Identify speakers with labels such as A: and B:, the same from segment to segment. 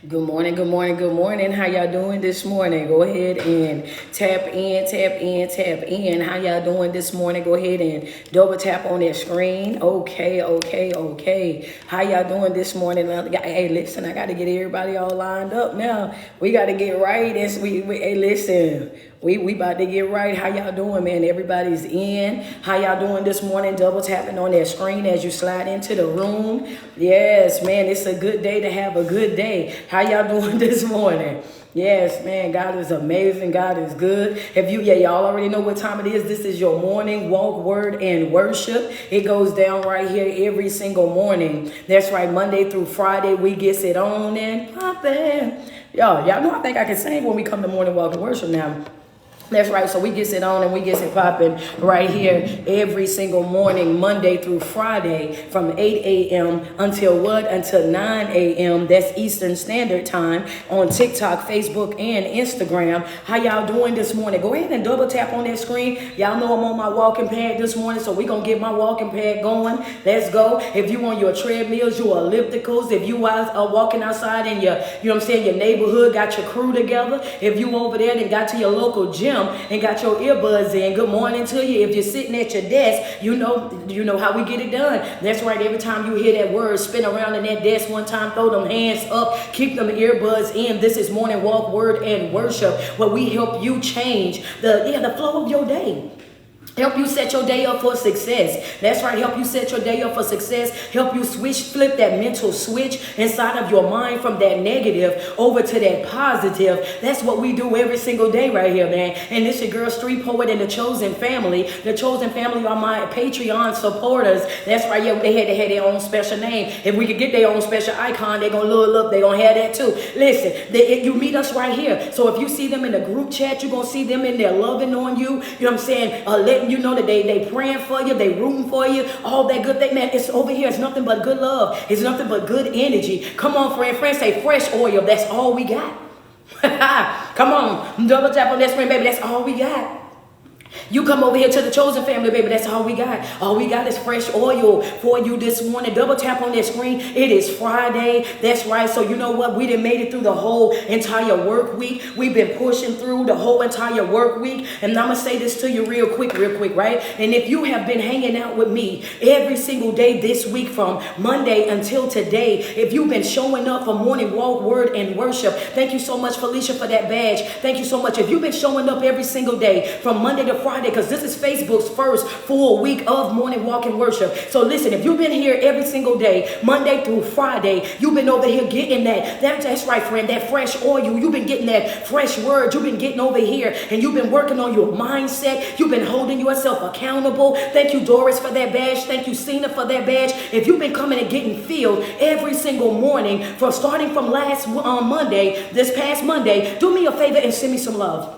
A: Good morning, good morning, good morning. How y'all doing this morning? Go ahead and tap in, tap in, tap in. How y'all doing this morning? Go ahead and double tap on that screen. Okay, okay, okay. How y'all doing this morning? Hey, listen, I got to get everybody all lined up now. We got to get right. Hey, listen. We about to get right. How y'all doing, man? Everybody's in. How y'all doing this morning? Double tapping on that screen as you slide into the room. Yes, man, it's a good day to have a good day. How y'all doing this morning? Yes, man, God is amazing. God is good. Y'all already know what time it is. This is your morning walk, word, and worship. It goes down right here every single morning. That's right, Monday through Friday, we gets it on and popping. Y'all know I think I can sing when we come to morning walk and worship now. That's right. So we gets it on and we gets it popping right here every single morning, Monday through Friday from 8 a.m. until what? Until 9 a.m. That's Eastern Standard Time on TikTok, Facebook, and Instagram. How y'all doing this morning? Go ahead and double tap on that screen. Y'all know I'm on my walking pad this morning, so we're going to get my walking pad going. Let's go. If you on your treadmills, your ellipticals, if you are walking outside in your, your neighborhood, got your crew together. If you over there and got to your local gym, and got your earbuds in, good morning to you. If you're sitting at your desk, you know how we get it done. That's right. Every time you hear that word, spin around in that desk one time, throw them hands up, keep them earbuds in. This is morning walk, word, and worship, where we help you change the flow of your day. Help you set your day up for success. That's right. Help you set your day up for success. Help you flip that mental switch inside of your mind from that negative over to that positive. That's what we do every single day right here, man. And this your girl, Street Poet, and the Chosen Family. The Chosen Family are my Patreon supporters. That's right. Yeah, they had to have their own special name. If we could get their own special icon, they're going to look, they're going to have that too. Listen, you meet us right here. So if you see them in the group chat, you're going to see them in there loving on you. You know what I'm saying? Letting you know that they praying for you, they rooting for you, all that good thing, man. It's over here. It's nothing but good love. It's nothing but good energy. Come on, friend. Friends say fresh oil. That's all we got. Come on, double tap on that screen, baby. That's all we got. You come over here to the Chosen Family, baby. That's all we got. All we got is fresh oil for you this morning. Double tap on that screen. It is Friday. That's right. So you know what? We done made it through the whole entire work week. We've been pushing through the whole entire work week. And I'm going to say this to you real quick, right? And if you have been hanging out with me every single day this week from Monday until today, if you've been showing up for morning walk, word, and worship, thank you so much, Felicia, for that badge. Thank you so much. If you've been showing up every single day from Monday to Friday, because this is Facebook's first full week of morning walk and worship. So listen, if you've been here every single day, Monday through Friday, you've been over here getting that's right, friend, that fresh oil. You've been getting that fresh word. You've been getting over here and you've been working on your mindset. You've been holding yourself accountable. Thank you, Doris, for that badge. Thank you, Cena, for that badge. If you've been coming and getting filled every single morning starting from last Monday, this past Monday, do me a favor and send me some love.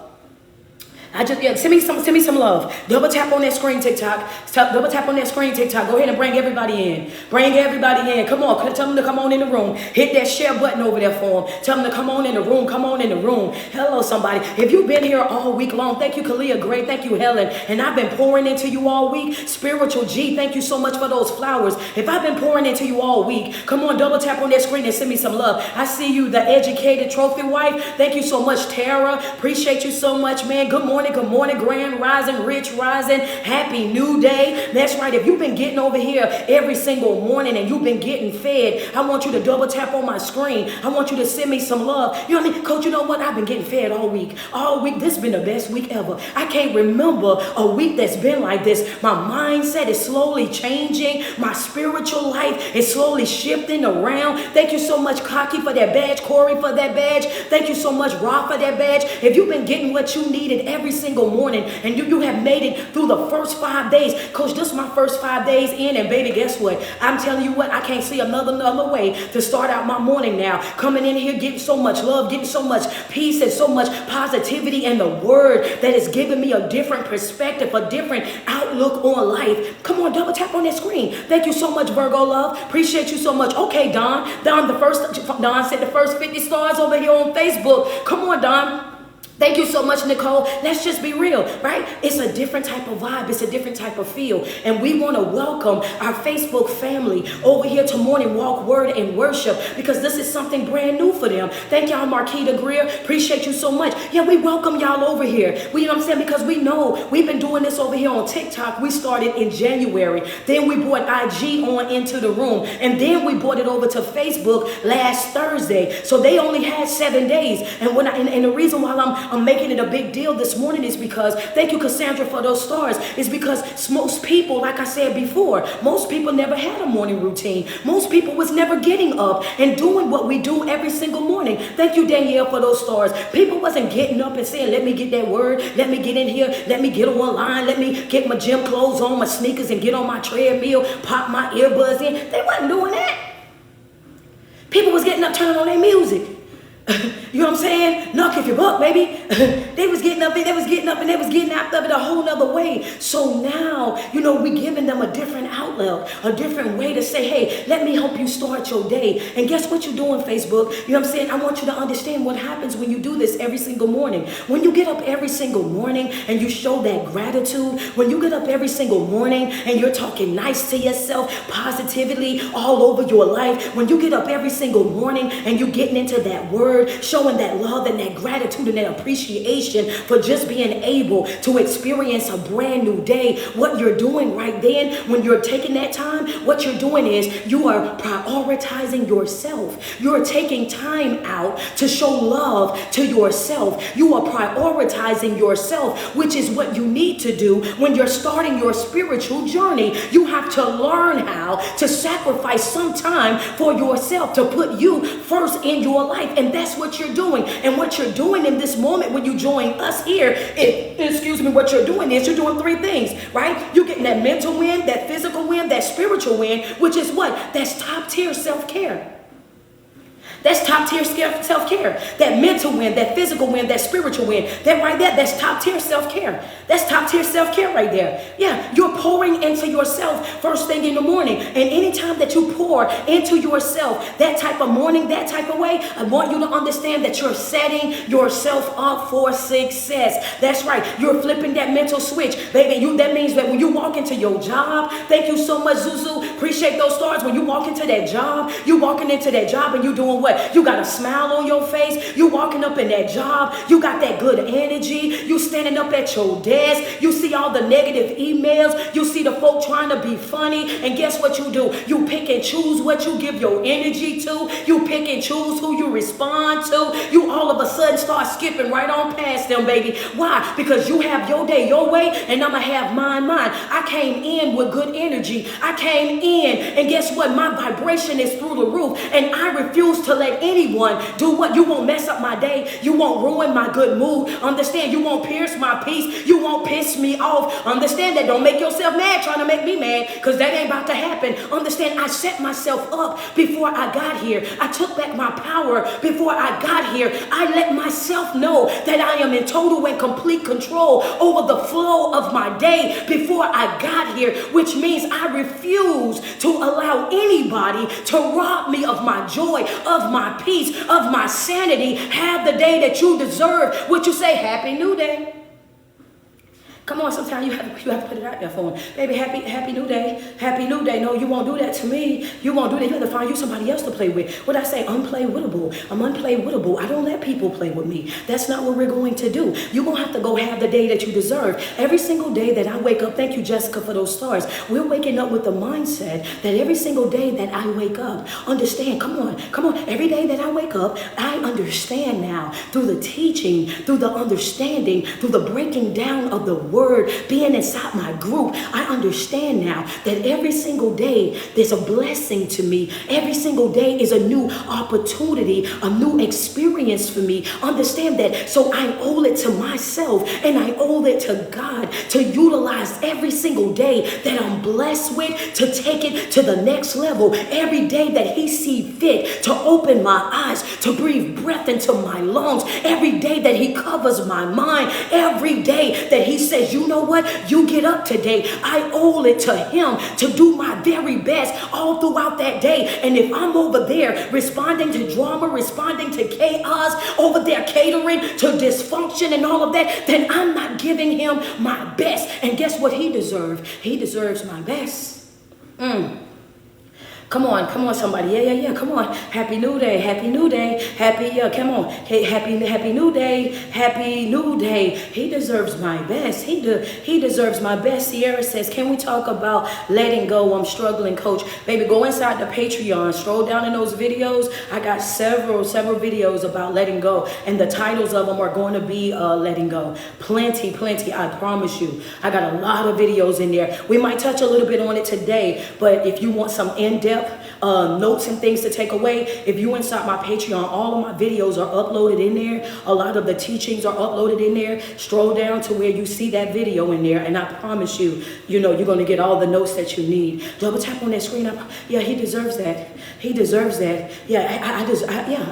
A: Send me some love. Double tap on that screen, TikTok. Double tap on that screen, TikTok. Go ahead and bring everybody in. Bring everybody in. Come on, tell them to come on in the room. Hit that share button over there for them. Tell them to come on in the room. Come on in the room. Hello, somebody. If you've been here all week long, thank you, Kalia. Great, thank you, Helen. And I've been pouring into you all week. Spiritual G, thank you so much for those flowers. If I've been pouring into you all week, come on, double tap on that screen and send me some love. I see you, the educated trophy wife. Thank you so much, Tara. Appreciate you so much, man. Good morning, Grand Rising, Rich Rising, Happy New Day. That's right. If you've been getting over here every single morning and you've been getting fed, I want you to double tap on my screen. I want you to send me some love. You know what I mean? Coach, you know what? I've been getting fed all week. All week. This has been the best week ever. I can't remember a week that's been like this. My mindset is slowly changing. My spiritual life is slowly shifting around. Thank you so much, Kaki, for that badge. Corey, for that badge. Thank you so much, Rob, for that badge. If you've been getting what you needed every single morning and you have made it through the first 5 days, Coach, this is my first 5 days in, and baby, guess what? I'm telling you what, I can't see another way to start out my morning now. Coming in here, getting so much love, getting so much peace and so much positivity and the word that is giving me a different perspective, a different outlook on life. Come on, double tap on that screen. Thank you so much, Virgo love. Appreciate you so much. Okay, Don said the first 50 stars over here on Facebook. Come on, Don. Thank you so much, Nicole. Let's just be real, right? It's a different type of vibe. It's a different type of feel. And we want to welcome our Facebook family over here to Morning Walk, Word, and Worship, because this is something brand new for them. Thank y'all, Marquita Greer. Appreciate you so much. Yeah, we welcome y'all over here. You know what I'm saying? Because we know we've been doing this over here on TikTok. We started in January. Then we brought IG on into the room. And then we brought it over to Facebook last Thursday. So they only had 7 days. And the reason why I'm making it a big deal this morning is because, thank you, Cassandra, for those stars, is because most people, like I said before, most people never had a morning routine. Most people was never getting up and doing what we do every single morning. Thank you, Danielle, for those stars. People wasn't getting up and saying, let me get that word, let me get in here, let me get on line, let me get my gym clothes on, my sneakers, and get on my treadmill, pop my earbuds in. They wasn't doing that. People was getting up, turning on their music. You know what I'm saying? Knock if you buck, baby. They was getting up and they was getting out of it a whole nother way. So now, we giving them a different outlet, a different way to say, hey, let me help you start your day. And guess what you're doing, Facebook? You know what I'm saying? I want you to understand what happens when you do this every single morning. When you get up every single morning and you show that gratitude, when you get up every single morning and you're talking nice to yourself, positively all over your life, when you get up every single morning and you're getting into that word, showing that love and that gratitude and that appreciation for just being able to experience a brand new day. What you're doing right then, when you're taking that time, what you're doing is you are prioritizing yourself. You're taking time out to show love to yourself. You are prioritizing yourself, which is what you need to do when you're starting your spiritual journey. You have to learn how to sacrifice some time for yourself, to put you first in your life. And that's what you're doing. And what you're doing in this moment when you join us here, what you're doing is you're doing 3 things, right? You're getting that mental win, that physical win, that spiritual win, which is what? That's top tier self-care. That's top tier self-care. That mental win, that physical win, that spiritual win. That right there, that's top tier self-care. That's top tier self-care right there. Yeah, you're pouring into yourself first thing in the morning. And anytime that you pour into yourself, that type of morning, that type of way, I want you to understand that you're setting yourself up for success. That's right. You're flipping that mental switch. Baby, that means that when you walk into your job, thank you so much, Zuzu. Appreciate those stars. When you walk into that job, you walking into that job and you doing what? You got a smile on your face. You walking up in that job. You got that good energy. You standing up at your desk. You see all the negative emails. You see the folk trying to be funny. And guess what you do? You pick and choose what you give your energy to. You pick and choose who you respond to. You all of a sudden start skipping right on past them, baby. Why? Because you have your day your way and I'm going to have mine. I came in with good energy. I came in and guess what? My vibration is through the roof and I refuse to let anyone do what? You won't mess up my day. You won't ruin my good mood. Understand? You won't pierce my peace. You won't piss me off. Understand that? Don't make yourself mad trying to make me mad because that ain't about to happen. Understand? I set myself up before I got here. I took back my power before I got here. I let myself know that I am in total and complete control over the flow of my day before I got here, which means I refuse to allow anybody to rob me of my joy, of my peace, of my sanity. Have the day that you deserve. What you say? Happy New Day. Come on, sometimes you have to put it out there for them. Baby, happy new day. Happy new day. No, you won't do that to me. You won't do that. You have to find you somebody else to play with. What I say, unplaywittable. I'm unplaywittable. I don't let people play with me. That's not what we're going to do. You're going to have to go have the day that you deserve. Every single day that I wake up, thank you, Jessica, for those stars. We're waking up with the mindset that every single day that I wake up, understand, come on. Every day that I wake up, I understand now through the teaching, through the understanding, through the breaking down of the word, being inside my group, I understand now that every single day there's a blessing to me. Every single day is a new opportunity, a new experience for me. Understand that. So I owe it to myself and I owe it to God to utilize every single day that I'm blessed with, to take it to the next level. Every day that He sees fit to open my eyes, to breathe breath into my lungs. Every day that He covers my mind. Every day that He says, says, you know what? You get up today. I owe it to him to do my very best all throughout that day. And if I'm over there responding to drama, responding to chaos, over there catering to dysfunction and all of that, then I'm not giving him my best. And guess what he deserves? He deserves my best. Come on, somebody. Yeah. Come on. Happy New Day. Happy New Day. Come on. Hey, happy New Day. Happy New Day. He deserves my best. He deserves my best. Sierra says, can we talk about letting go? I'm struggling, coach. Baby, go inside the Patreon. Stroll down in those videos. I got several videos about letting go. And the titles of them are going to be letting go. Plenty. I promise you. I got a lot of videos in there. We might touch a little bit on it today. But if you want some in-depth notes and things to take away, if you inside my Patreon, all of my videos are uploaded in there. A lot of the teachings are uploaded in there. Stroll down to where you see that video in there, and I promise you, you're going to get all the notes that you need. Double tap on that screen. Yeah, he deserves that. He deserves that. Yeah,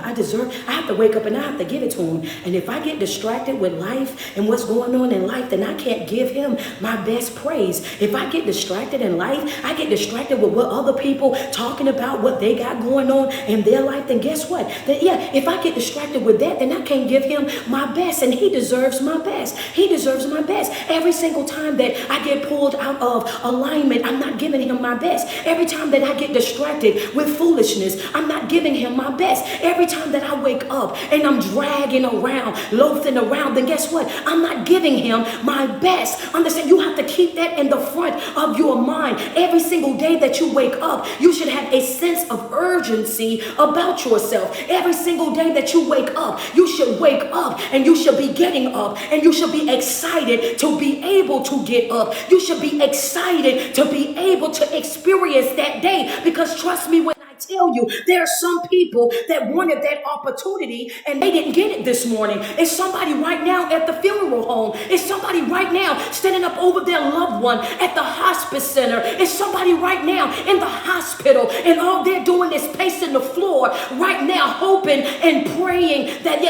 A: I deserve. I have to wake up and I have to give it to him. And if I get distracted with life and what's going on in life, then I can't give him my best praise. If I get distracted in life, I get distracted with what other people talking about, what they got going on in their life, then guess what? If I get distracted with that, then I can't give him my best, and he deserves my best. He deserves my best. Every single time that I get pulled out of alignment, I'm not giving him my best. Every time that I get distracted with foolishness, I'm not giving him my best. Every time that I wake up and I'm dragging around, loafing around, then guess what? I'm not giving him my best. Understand, you have to keep that in the front of your mind. Every single day that you wake up, you should have a sense of urgency about yourself. Every single day that you wake up, you should wake up and you should be getting up, and you should be excited to be able to get up. You should be excited to be able to experience that day, because trust me when I tell you, there are some people that wanted that opportunity and they didn't get it this morning. It's somebody right now at the funeral home. It's somebody right now standing up over their loved one at the hospice center. It's somebody right now in the hospital, and all they're doing is pacing the floor right now, hoping and praying that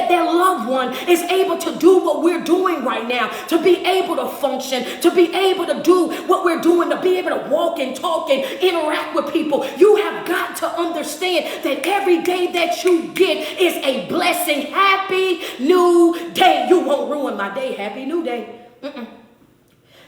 A: their loved one is able to do what we're doing right now, to be able to function, to be able to do what we're doing, to be able to walk and talk and interact with people. You have got to understand that every day that you get is a blessing. Happy New Day. You won't ruin my day. Happy New Day.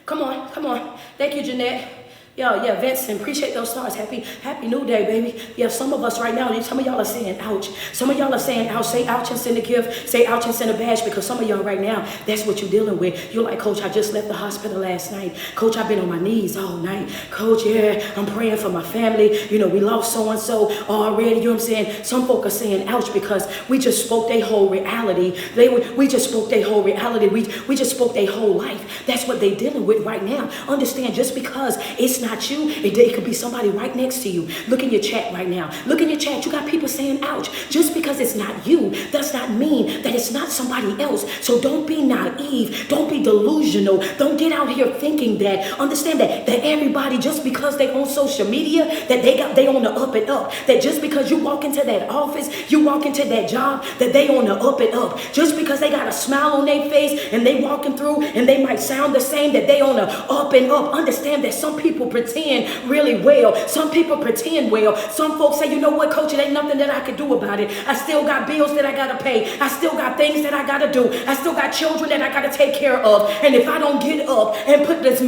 A: Come on. Thank you, Jeanette. Yeah, Vincent, appreciate those stars. Happy New Day, baby. Yeah, some of us right now, some of y'all are saying ouch. Some of y'all are saying ouch. Say ouch and send a gift. Say ouch and send a badge, because some of y'all right now, that's what you're dealing with. You're like, Coach, I just left the hospital last night. Coach, I've been on my knees all night. Coach, yeah, I'm praying for my family. We lost so-and-so already. You know what I'm saying? Some folk are saying ouch because we just spoke their whole reality. We just spoke their whole reality. We just spoke their whole life. That's what they're dealing with right now. Understand, just because it's not you, it could be somebody right next to you. Look in your chat right now. Look in your chat. You got people saying ouch. Just because it's not you does not mean that it's not somebody else. So don't be naive. Don't be delusional. Don't get out here thinking that. Understand that everybody, just because they on social media, that they on the up and up. That just because you walk into that office, you walk into that job, that they on the up and up. Just because they got a smile on their face and they walking through and they might sound the same, that they on the up and up. Understand that some people pretend really well. Some people pretend well. Some folks say, you know what, Coach, it ain't nothing that I can do about it. I still got bills that I got to pay. I still got things that I got to do. I still got children that I got to take care of. And if I don't get up and put this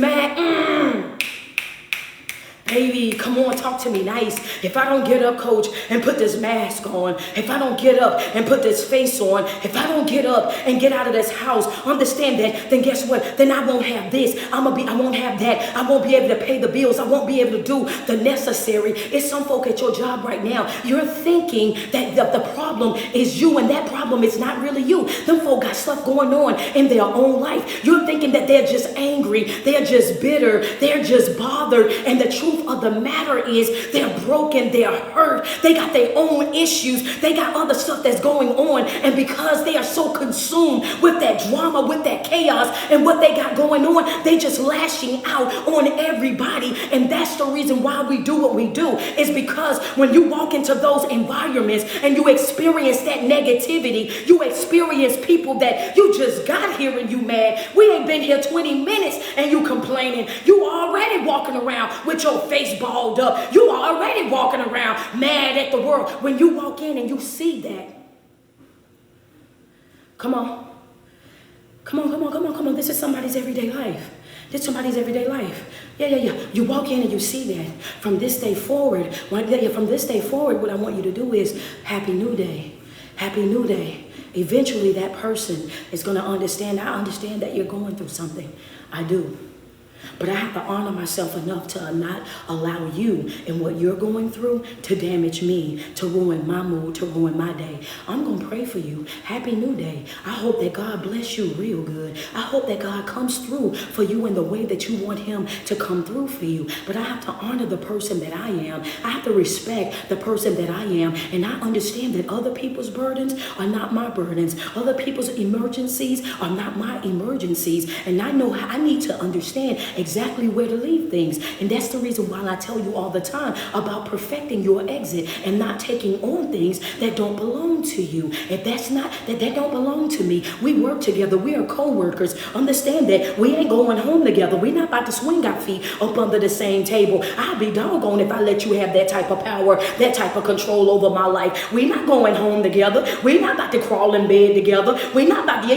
A: baby, come on, talk to me nice. If I don't get up, Coach, and put this mask on, if I don't get up and put this face on, if I don't get up and get out of this house, understand that, then guess what? Then I won't have this. I won't have that. I won't be able to pay the bills. I won't be able to do the necessary. It's some folk at your job right now. You're thinking that the problem is you, and that problem is not really you. Them folk got stuff going on in their own life. You're thinking that they're just angry. They're just bitter. They're just bothered. And the truth truth of the matter is they're broken, they're hurt, they got their own issues, they got other stuff that's going on. And because they are so consumed with that drama, with that chaos, and what they got going on, they just lashing out on everybody. And that's the reason why we do what we do, is because when you walk into those environments and you experience that negativity, you experience people that you just got here and you mad. We ain't been here 20 minutes and you complaining. You already walking around with your face balled up. You are already walking around mad at the world. When you walk in and you see that, come on. This is somebody's everyday life. This is somebody's everyday life. Yeah. You walk in and you see that. From this day forward, what I want you to do is Happy New Day. Happy New Day. Eventually that person is going to understand. I understand that you're going through something. I do. But I have to honor myself enough to not allow you and what you're going through to damage me, to ruin my mood, to ruin my day. I'm going to pray for you. Happy New Day. I hope that God bless you real good. I hope that God comes through for you in the way that you want him to come through for you. But I have to honor the person that I am. I have to respect the person that I am. And I understand that other people's burdens are not my burdens. Other people's emergencies are not my emergencies. And I know I need to understand exactly where to leave things. And that's the reason why I tell you all the time about perfecting your exit and not taking on things that don't belong to you. If that's not, that don't belong to me. We work together. We are co-workers. Understand that we ain't going home together. We're not about to swing our feet up under the same table. I'll be doggone if I let you have that type of power, that type of control over my life. We're not going home together. We're not about to crawl in bed together. We're not about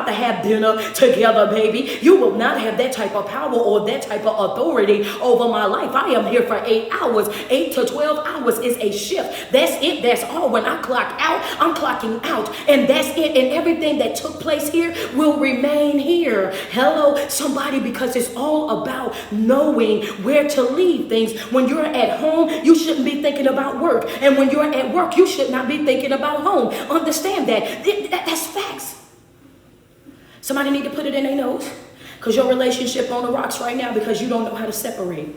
A: to have dinner together, baby. You will not have that type of power or that type of authority over my life. I am here for 8 hours. 8 to 12 hours is a shift. That's it. That's all. When I clock out, I'm clocking out. And that's it. And everything that took place here will remain here. Hello, somebody, because it's all about knowing where to leave things. When you're at home, you shouldn't be thinking about work. And when you're at work, you should not be thinking about home. Understand that. That's facts. Somebody need to put it in their notes. Because your relationship on the rocks right now because you don't know how to separate.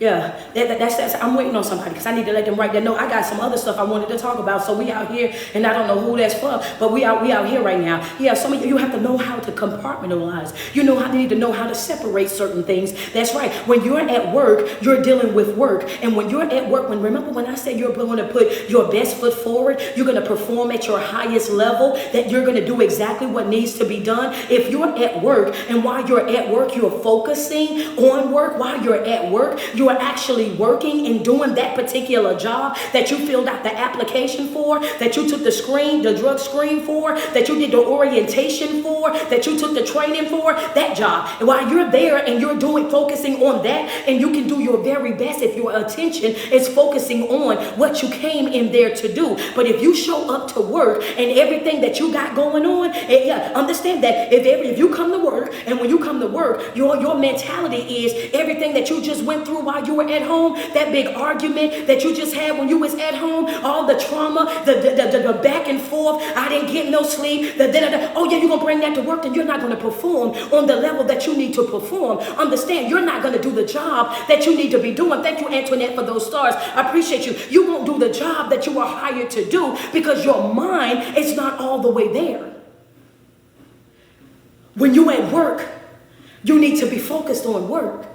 A: Yeah, that's I'm waiting on somebody because I need to let them write that note. I got some other stuff I wanted to talk about. So we out here, and I don't know who that's for, but we out here right now. Yeah, some of you have to know how to compartmentalize. You need to know how to separate certain things. That's right. When you're at work, you're dealing with work. And when you're at work, remember when I said you're going to put your best foot forward, you're going to perform at your highest level, that you're going to do exactly what needs to be done. If you're at work, and while you're at work, you're focusing on work, while you're at work, you are actually working and doing that particular job that you filled out the application for, that you took the drug screen for, that you did the orientation for, that you took the training for, that job. And while you're there and you're focusing on that, and you can do your very best if your attention is focusing on what you came in there to do. But if you show up to work and everything that you got going on, understand that if you come to work, and when you come to work, your mentality is everything that you just went through while you were at home, that big argument that you just had when you was at home, all the trauma, the back and forth, I didn't get no sleep, oh yeah, you're going to bring that to work, then you're not going to perform on the level that you need to perform. Understand, you're not going to do the job that you need to be doing. Thank you, Antoinette, for those stars. I appreciate you. You won't do the job that you are hired to do because your mind is not all the way there. When you're at work, you need to be focused on work.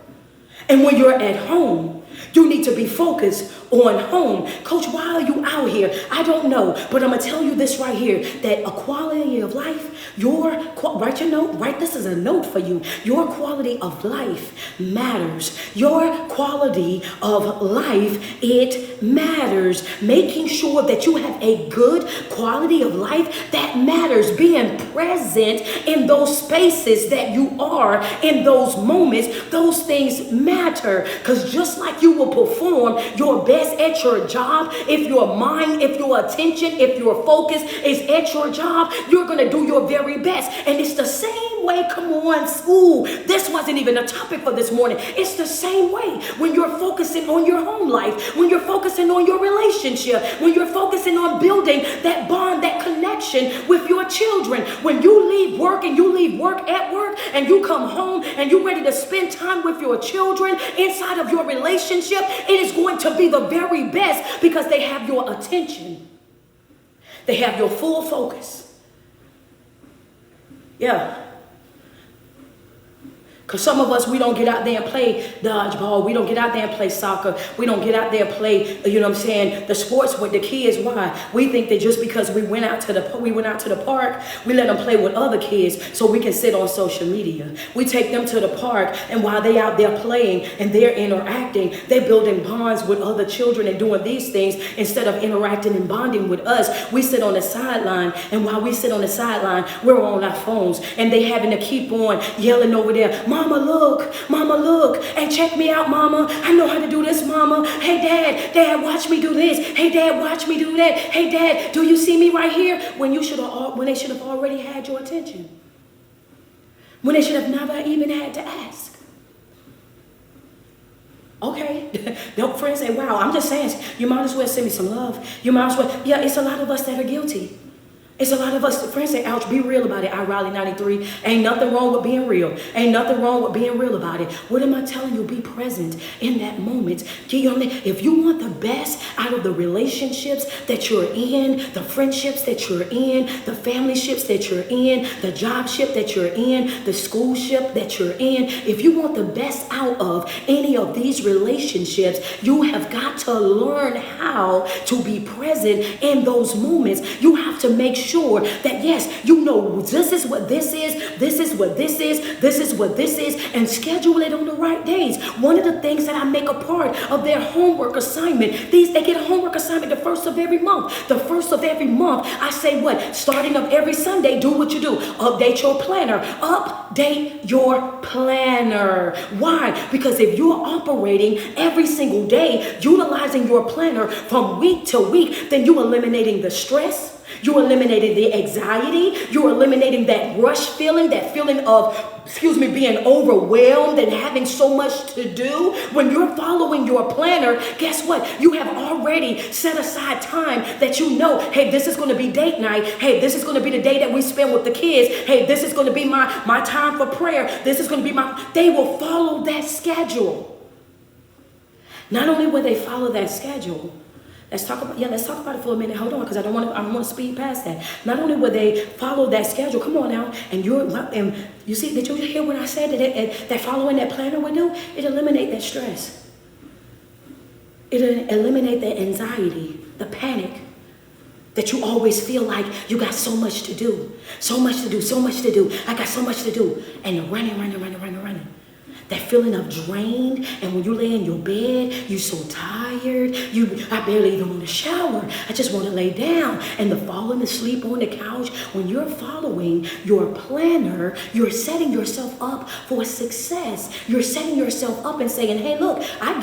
A: And when you're at home, you need to be focused on home. Coach, why are you out here? I don't know, but I'm going to tell you this right here, that a quality of life, write your note, this is a note for you. Your quality of life matters. Your quality of life, it matters. Making sure that you have a good quality of life, that matters. Being present in those spaces that you are, in those moments, those things matter. Because just like you will perform your best at your job, if your mind, if your attention, if your focus is at your job, you're going to do your very best. And it's the same same way, come on, school. This wasn't even a topic for this morning. It's the same way when you're focusing on your home life, when you're focusing on your relationship, when you're focusing on building that bond, that connection with your children. When you leave work and you leave work at work and you come home and you're ready to spend time with your children inside of your relationship, it is going to be the very best because they have your attention. They have your full focus. Yeah. Because some of us, we don't get out there and play dodgeball. We don't get out there and play soccer. We don't get out there and play, you know what I'm saying, the sports with the kids. Why? We think that just because we went out to the park, we let them play with other kids so we can sit on social media. We take them to the park, and while they out there playing and they're interacting, they're building bonds with other children and doing these things instead of interacting and bonding with us. We sit on the sideline, and while we sit on the sideline, we're on our phones, and they having to keep on yelling over there, Mama, look, and check me out, Mama. I know how to do this, Mama. Hey, Dad, watch me do this. Hey, Dad, watch me do that. Hey, Dad, do you see me right here? When they should have already had your attention. When they should have never even had to ask. Okay, their friends say, wow, I'm just saying, you might as well send me some love. You might as well, yeah, it's a lot of us that are guilty. It's a lot of us, friends say, ouch, be real about it. I Raleigh 93. Ain't nothing wrong with being real. Ain't nothing wrong with being real about it. What am I telling you? Be present in that moment. If you want the best out of the relationships that you're in, the friendships that you're in, the family ships that you're in, the job ship that you're in, the school ship that you're in, if you want the best out of any of these relationships, you have got to learn how to be present in those moments. You have to make sure that, yes, you know, this is what this is, this is what this is, this is what this is, and schedule it on the right days. One of the things that I make a part of their homework assignment, they get a homework assignment the first of every month. The first of every month, I say what? Starting up every Sunday, do what you do. Update your planner. Update your planner. Why? Because if you're operating every single day, utilizing your planner from week to week, then you're eliminating the stress. You're eliminating the anxiety. You're eliminating that rush feeling, that feeling of, being overwhelmed and having so much to do. When you're following your planner, guess what? You have already set aside time that you know, hey, this is going to be date night. Hey, this is going to be the day that we spend with the kids. Hey, this is going to be my time for prayer. This is going to be they will follow that schedule. Not only will they follow that schedule, let's talk about it for a minute. Hold on, because I don't want to speed past that. Not only will they follow that schedule, come on now, and you see, did you hear what I said that following that planner would do? It eliminate that stress. It eliminate the anxiety, the panic, that you always feel like you got so much to do. I got so much to do. And you're running. That feeling of drained, and when you lay in your bed, you're so tired. I barely even want to shower. I just want to lay down. And the falling asleep on the couch, when you're following your planner, you're setting yourself up for success. You're setting yourself up and saying, hey, look, I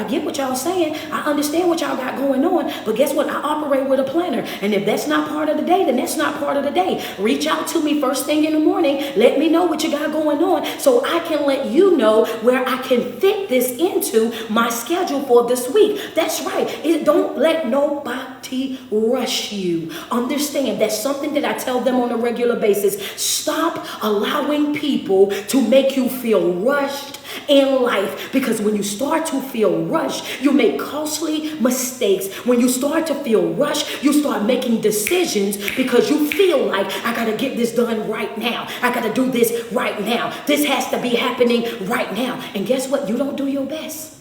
A: get what y'all saying. I understand what y'all got going on. But guess what? I operate with a planner. And if that's not part of the day, then that's not part of the day. Reach out to me first thing in the morning. Let me know what you got going on so I can let you know where I can fit this into my schedule for this week. That's right. Don't let nobody rush you. Understand, that's something that I tell them on a regular basis. Stop allowing people to make you feel rushed in life, because when you start to feel rushed, you make costly mistakes. When you start to feel rushed, you start making decisions because you feel like, I gotta get this done right now. I gotta do this right now. This has to be happening right now. And guess what? You don't do your best.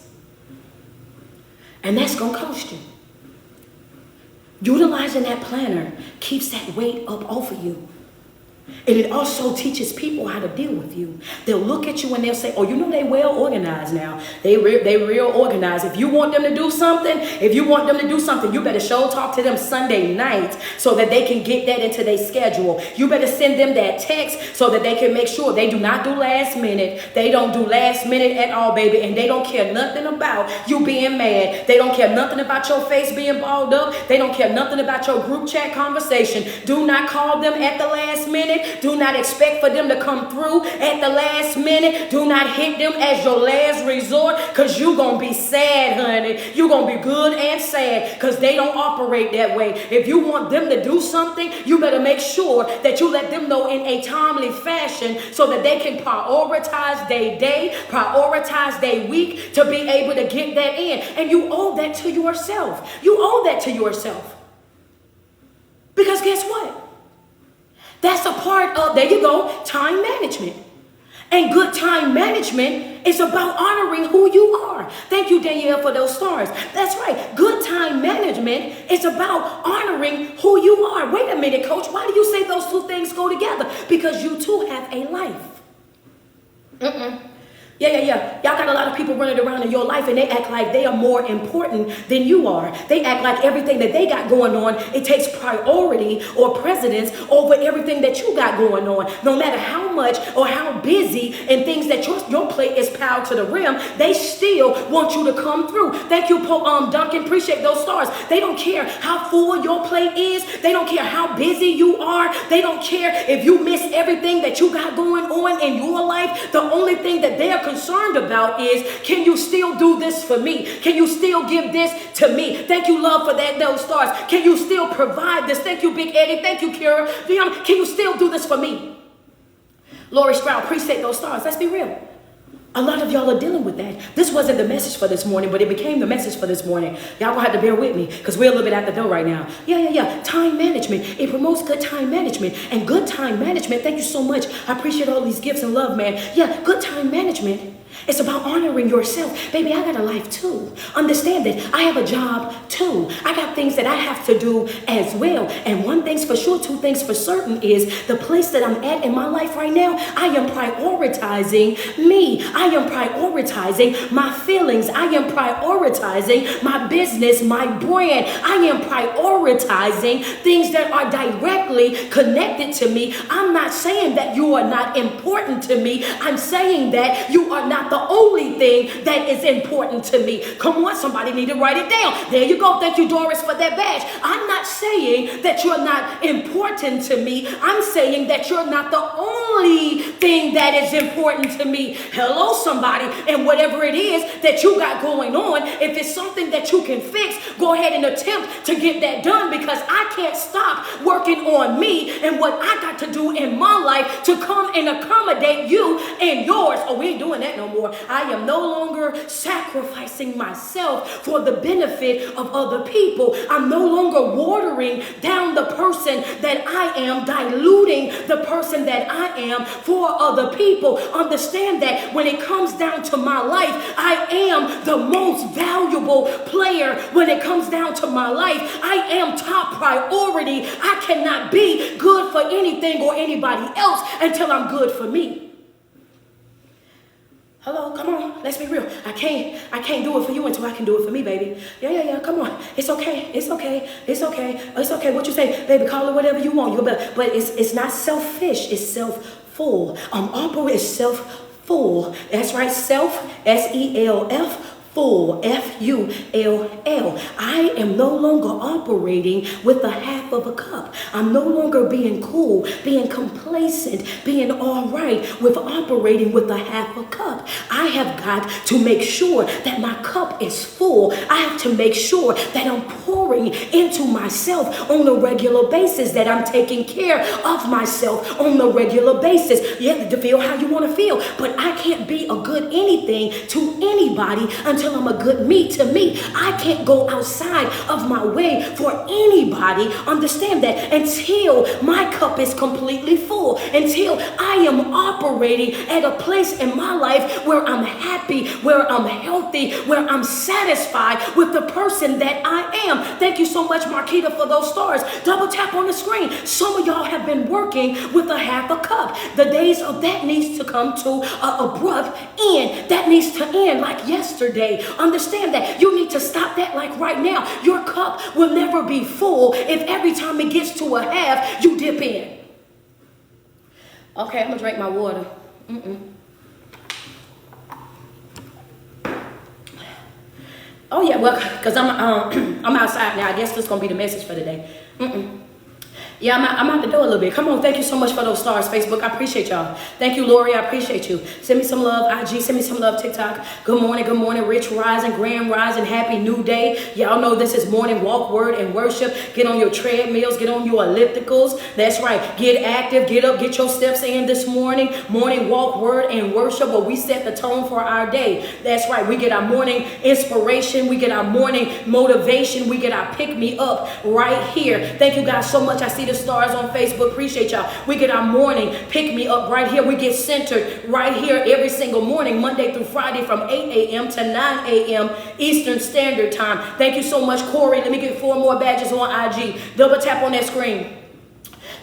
A: And that's gonna cost you. Utilizing that planner keeps that weight up off of you. And it also teaches people how to deal with you. They'll look at you and they'll say, oh, you know, they well organized now. They real organized. If you want them to do something, you better show talk to them Sunday night so that they can get that into their schedule. You better send them that text so that they can make sure they do not do last minute. They don't do last minute at all, baby. And they don't care nothing about you being mad. They don't care nothing about your face being balled up. They don't care nothing about your group chat conversation. Do not call them at the last minute. minute. Do not expect for them to come through at the last minute. Do not hit them as your last resort, because you're going to be sad, honey. You're going to be good and sad, because they don't operate that way. If you want them to do something, you better make sure that you let them know in a timely fashion so that they can prioritize their day, prioritize their week to be able to get that in. And you owe that to yourself. You owe that to yourself. Because guess what? That's a part of, there you go, time management. And good time management is about honoring who you are. Thank you, Danielle, for those stars. That's right. Good time management is about honoring who you are. Wait a minute, coach. Why do you say those two things go together? Because you too have a life. Yeah. Y'all got a lot of people running around in your life and they act like they are more important than you are. They act like everything that they got going on, it takes priority or precedence over everything that you got going on. No matter how much or how busy and things that your plate is piled to the rim, they still want you to come through. Thank you, Duncan. Appreciate those stars. They don't care how full your plate is. They don't care how busy you are. They don't care if you miss everything that you got going on in your life. The only thing that they're concerned about is, can you still do this for me? Can you still give this to me? Thank you, love, for those stars. Can you still provide this? Thank you, Big Eddie. Thank you, Kira. Can you still do this for me? Lori Stroud, appreciate those stars. Let's be real. A lot of y'all are dealing with that. This wasn't the message for this morning, but it became the message for this morning. Y'all gonna have to bear with me because we're a little bit at the door right now. Yeah. Time management. It promotes good time management. And good time management, thank you so much. I appreciate all these gifts and love, man. Yeah, good time management. It's about honoring yourself. Baby, I got a life too. Understand that I have a job too. I got things that I have to do as well. And one thing's for sure, two things for certain is the place that I'm at in my life right now, I am prioritizing me. I am prioritizing my feelings. I am prioritizing my business, my brand. I am prioritizing things that are directly connected to me. I'm not saying that you are not important to me. I'm saying that you are not the only thing that is important to me. Come on, somebody need to write it down. There you go. Thank you, Doris, for that badge. I'm not saying that you're not important to me. I'm saying that you're not the only thing that is important to me. Hello, somebody. And whatever it is that you got going on, if it's something that you can fix, go ahead and attempt to get that done, because I can't stop working on me and what I got to do in my life to come and accommodate you and yours. Oh, we ain't doing that no more. I am no longer sacrificing myself for the benefit of other people. I'm no longer watering down the person that I am, diluting the person that I am for other people. Understand that when it comes down to my life, I am the most valuable player. When it comes down to my life, I am top priority. I cannot be good for anything or anybody else until I'm good for me. Hello, come on, let's be real. I can't do it for you until I can do it for me, baby. Yeah, come on. It's okay. What you say, baby, call it whatever you want. But it's not selfish, it's self-full. Operate is self-full. That's right, self, S-E-L-F. Full, F-U-L-L. I am no longer operating with the half of a cup. I'm no longer being cool, being complacent, being all right with operating with the half a cup. I have got to make sure that my cup is full. I have to make sure that I'm pouring into myself on a regular basis, that I'm taking care of myself on a regular basis. You have to feel how you want to feel, but I can't be a good anything to anybody until I'm a good me to me. I can't go outside of my way for anybody. Understand that, until my cup is completely full, until I am operating at a place in my life where I'm happy, where I'm healthy, where I'm satisfied with the person that I am. Thank you so much, Marquita, for those stars. Double tap on the screen. Some of y'all have been working with a half a cup. The days of that needs to come to an abrupt end. That needs to end like yesterday. Understand that you need to stop that like right now. Your cup will never be full if every time it gets to a half, you dip in. Okay, I'm gonna drink my water. Oh yeah, well, because I'm outside now. I guess this is gonna be the message for today. Yeah, I'm out the door a little bit. Come on, thank you so much for those stars, Facebook. I appreciate y'all. Thank you, Lori. I appreciate you. Send me some love, IG. Send me some love, TikTok. Good morning, Rich Rising, Grand Rising. Happy new day. Y'all know this is morning walk, word, and worship. Get on your treadmills. Get on your ellipticals. That's right. Get active. Get up. Get your steps in this morning. Morning walk, word, and worship, where we set the tone for our day. That's right. We get our morning inspiration. We get our morning motivation. We get our pick me up right here. Thank you guys so much. I see the stars on Facebook. Appreciate y'all. We get our morning pick me up right here. We get centered right here every single morning, Monday through Friday, from 8 a.m. to 9 a.m. Eastern Standard Time. Thank you so much, Corey. Let me get 4 more badges on IG. Double tap on that screen.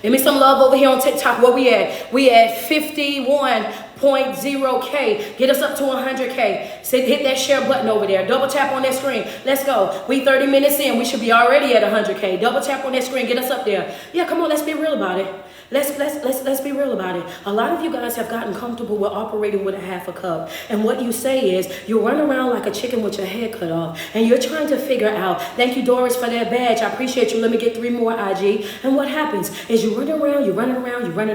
A: Give me some love over here on TikTok. Where we at? We at 51.0K. Get us up to 100K. So hit that share button over there. Double tap on that screen. Let's go. We 30 minutes in. We should be already at 100K. Double tap on that screen. Get us up there. Yeah, come on. Let's be real about it. Let's be real about it. A lot of you guys have gotten comfortable with operating with a half a cup. And what you say is you run around like a chicken with your head cut off. And you're trying to figure out, thank you, Doris, for that badge. I appreciate you. Let me get 3 more, IG. And what happens is you run it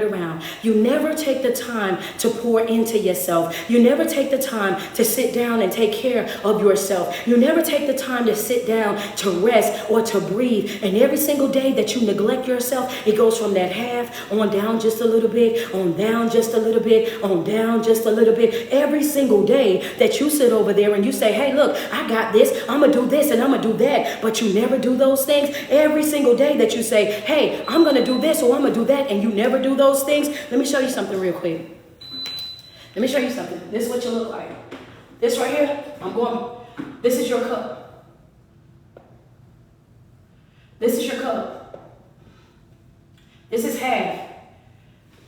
A: around. You never take the time to pour into yourself. You never take the time to sit down and take care of yourself. You never take the time to sit down to rest or to breathe. And every single day that you neglect yourself, it goes from that half on down just a little bit, on down just a little bit, on down just a little bit. Every single day that you sit over there and you say, hey, look, I got this, I'm going to do this and I'm going to do that, but you never do those things. Every single day that you say, hey, I'm going to do this or I'm going to do that, and you never do those things. Let me show you something real quick. Let me show you something. This is what you look like. This right here, this is your cup. This is your cup. This is half.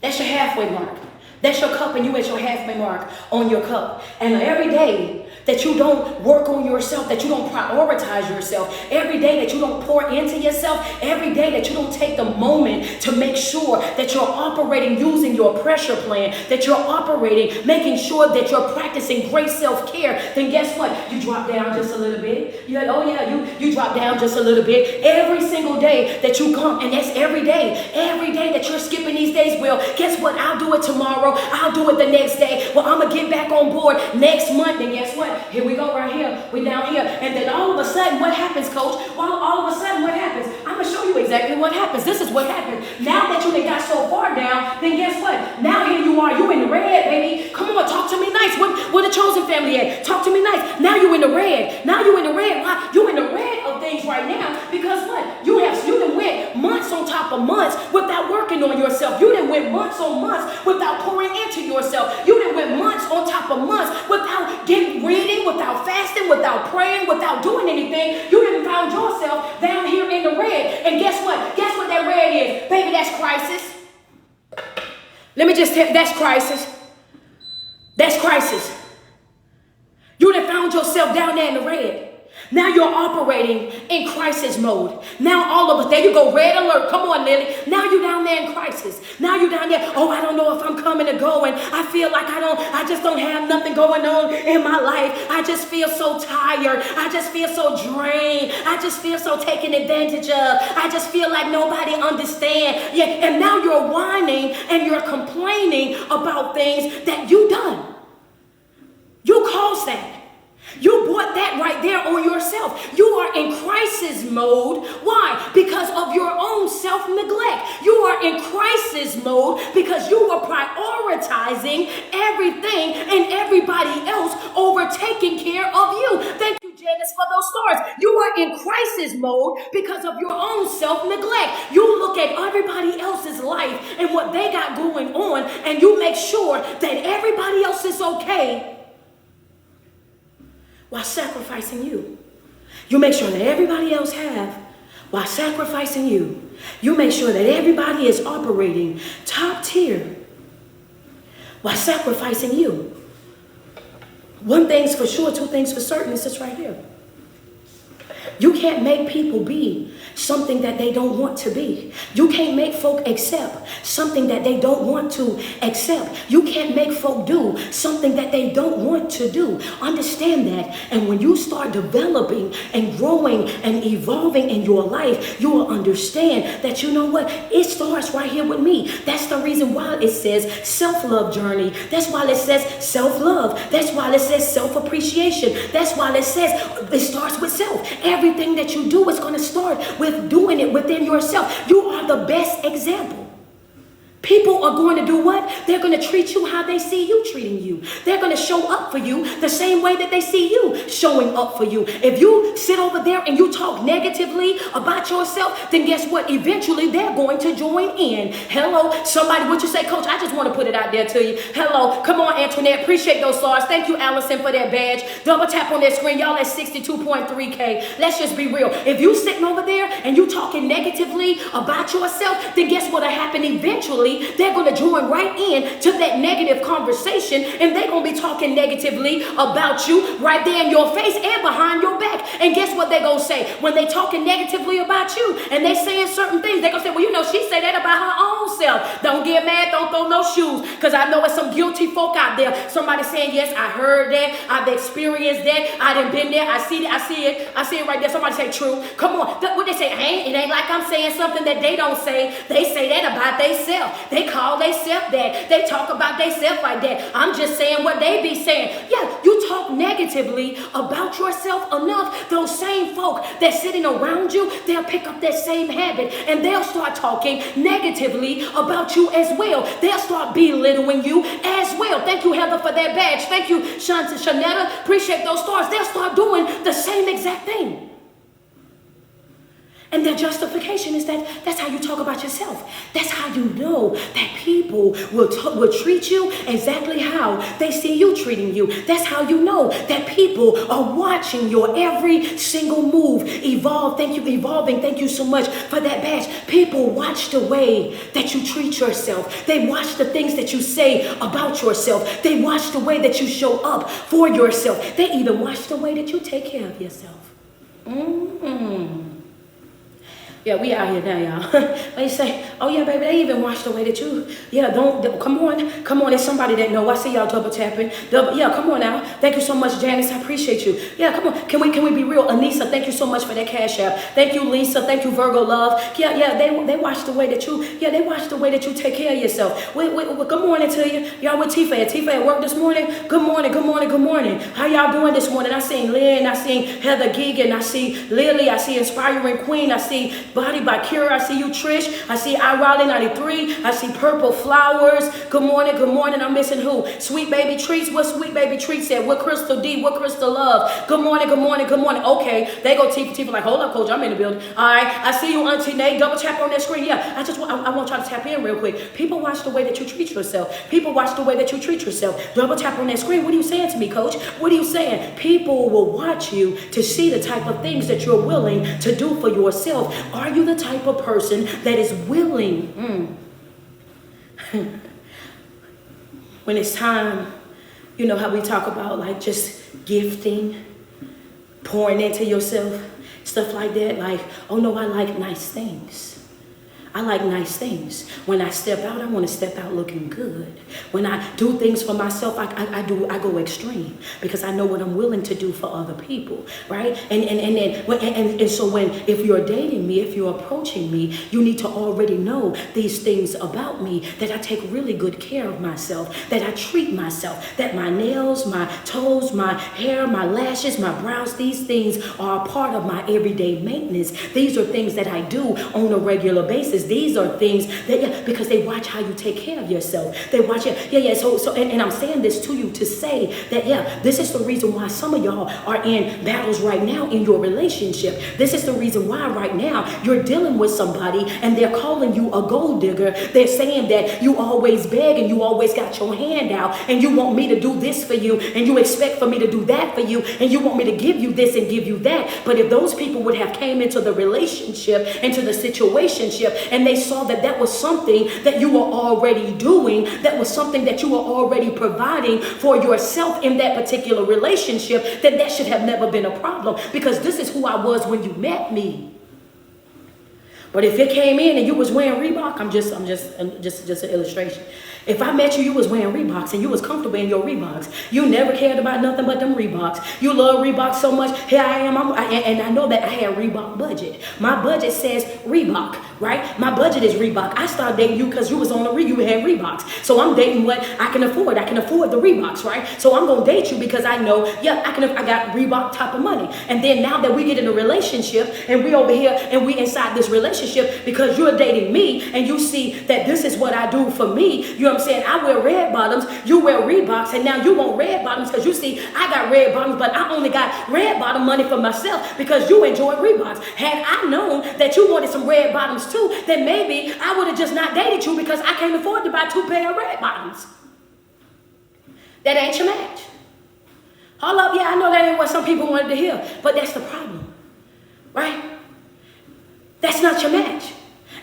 A: That's your halfway mark. That's your cup, and you at your halfway mark on your cup. And every day that you don't work on yourself, that you don't prioritize yourself, every day that you don't pour into yourself, every day that you don't take the moment to make sure that you're operating using your pressure plan, that you're operating, making sure that you're practicing great self-care, then guess what? You drop down just a little bit. You're like, oh yeah, you drop down just a little bit. Every single day that you come, and that's every day that you're skipping these days. Well, guess what? I'll do it tomorrow. I'll do it the next day. Well, I'm going to get back on board next month. And guess what? Here we go right here. We down here. And then all of a sudden, what happens, coach? Well, all of a sudden, what happens? I'm going to show you exactly what happens. This is what happens. Now that you got so far down, then guess what? Now here you are. You in the red, baby. Come on, talk to me nice. Where the chosen family at? Talk to me nice. Now you in the red. Now you in the red. Why? You in the red of things right now because what? You done went months on top of months without working on yourself. You done went months on months without pouring into yourself. You done went months on top of months without reading, without fasting, without praying, without doing anything. You done found yourself down here in the red. And guess what? Guess what that red is? Baby, that's crisis. Let me just tell you, that's crisis. That's crisis. You done found yourself down there in the red. Now you're operating in crisis mode. Now all of us, there you go, red alert. Come on, Lily. Now you down there in crisis. Now you down there, oh, I don't know if I'm coming or going. I feel like I just don't have nothing going on in my life. I just feel so tired. I just feel so drained. I just feel so taken advantage of. I just feel like nobody understands. Yeah, and now you're whining and you're complaining about things that you done. You caused that. You brought that right there on yourself. You are in crisis mode. Why? Because of your own self-neglect. You are in crisis mode because you were prioritizing everything and everybody else over taking care of you. Thank you, Janice, for those stars. You are in crisis mode because of your own self-neglect. You look at everybody else's life and what they got going on, and you make sure that everybody else is okay while sacrificing you. You make sure that everybody else have while sacrificing you. You make sure that everybody is operating top tier while sacrificing you. One thing's for sure, two things for certain. It's just right here. You can't make people be something that they don't want to be. You can't make folk accept something that they don't want to accept. You can't make folk do something that they don't want to do. Understand that. And when you start developing and growing and evolving in your life, you will understand that, you know what? It starts right here with me. That's the reason why it says self-love journey. That's why it says self-love. That's why it says self-appreciation. That's why it says it starts with self. Everything that you do is going to start with doing it within yourself. You are the best example. People are going to do what? They're going to treat you how they see you treating you. They're going to show up for you the same way that they see you showing up for you. If you sit over there and you talk negatively about yourself, then guess what? Eventually, they're going to join in. Hello, somebody, what you say, Coach? I just want to put it out there to you. Hello, come on, Antoinette. Appreciate those stars. Thank you, Allison, for that badge. Double tap on that screen. Y'all at 62.3K. Let's just be real. If you sitting over there and you talking negatively about yourself, then guess what'll happen eventually? They're going to join right in to that negative conversation, and they're going to be talking negatively about you right there in your face and behind your back. And guess what they're going to say? When they talking negatively about you and they saying certain things, they're going to say, well, you know, she said that about her own self. Don't get mad. Don't throw no shoes, because I know it's some guilty folk out there. Somebody saying, yes, I heard that. I've experienced that. I done been there. I see it. I see it right there. Somebody say true. Come on. What they say? It ain't like I'm saying something that they don't say. They say that about themselves. They call themselves that. They talk about themselves like that. I'm just saying what they be saying. Yeah, you talk negatively about yourself enough, those same folk that's sitting around you, they'll pick up that same habit and they'll start talking negatively about you as well. They'll start belittling you as well. Thank you, Heather, for that badge. Thank you, Shanetta. Appreciate those stars. They'll start doing the same exact thing. And their justification is that that's how you talk about yourself. That's how you know that people will treat you exactly how they see you treating you. That's how you know that people are watching your every single move evolve. Thank you, evolving. Thank you so much for that badge. People watch the way that you treat yourself. They watch the things that you say about yourself. They watch the way that you show up for yourself. They even watch the way that you take care of yourself. Yeah, we out here now, y'all. They say, oh yeah, baby, they even watch the way that you, come on, there's somebody that know. I see y'all double tapping. Yeah, come on now. Thank you so much, Janice, I appreciate you. Yeah, come on, can we be real? Anissa, thank you so much for that cash app. Thank you, Lisa, thank you, Virgo Love. Yeah, they watch the way that you take care of yourself. Good morning to you. Y'all with Tifa at work this morning? Good morning. How y'all doing this morning? I seen Lynn, I seen Heather Geegan, I see Lily, I see Inspiring Queen, I see Body by Kira, I see you, Trish. I see I Raleigh 93. I see Purple Flowers. Good morning. I'm missing who? Sweet Baby Treats. What Sweet Baby Treats said? What Crystal D? What Crystal Love? Good morning. Okay, they go Tifa like, hold up, Coach, I'm in the building. All right, I see you, Auntie Nate. Double tap on that screen. Yeah, I want y'all to tap in real quick. People watch the way that you treat yourself. Double tap on that screen. What are you saying to me, Coach? What are you saying? People will watch you to see the type of things that you're willing to do for yourself. Are you the type of person that is willing when it's time, you know how we talk about like just gifting, pouring into yourself, stuff like that, like, oh no, I like nice things. When I step out, I want to step out looking good. When I do things for myself, I go extreme because I know what I'm willing to do for other people, right? And so if you're dating me, if you're approaching me, you need to already know these things about me, that I take really good care of myself, that I treat myself, that my nails, my toes, my hair, my lashes, my brows, these things are a part of my everyday maintenance. These are things that I do on a regular basis. These are things that, because they watch how you take care of yourself. They watch it. So I'm saying this to you to say that, this is the reason why some of y'all are in battles right now in your relationship. This is the reason why right now you're dealing with somebody and they're calling you a gold digger. They're saying that you always beg and you always got your hand out and you want me to do this for you and you expect for me to do that for you and you want me to give you this and give you that. But if those people would have came into the relationship, into the situationship, and they saw that that was something that you were already doing, that was something that you were already providing for yourself in that particular relationship, then that should have never been a problem, because this is who I was when you met me. But if it came in and you was wearing Reebok, I'm just an illustration. If I met you, you was wearing Reeboks and you was comfortable in your Reeboks. You never cared about nothing but them Reeboks. You love Reebok so much. Here I am, and I know that I had Reebok budget. My budget says Reebok, right? My budget is Reebok. I started dating you because you was on you had Reeboks. So I'm dating what I can afford. I can afford the Reeboks, right? So I'm gonna date you because I know, yeah, I got Reebok type of money. And then now that we get in a relationship and we over here and we inside this relationship because you're dating me and you see that this is what I do for me, you know what I'm saying? I wear red bottoms, you wear Reeboks, and now you want red bottoms because you see I got red bottoms, but I only got red bottom money for myself because you enjoy Reeboks. Had I known that you wanted some red bottoms too, then maybe I would have just not dated you because I can't afford to buy 2 pair of red bottoms. That ain't your match. Hold up, yeah, I know that ain't what some people wanted to hear, but that's the problem, right? That's not your match.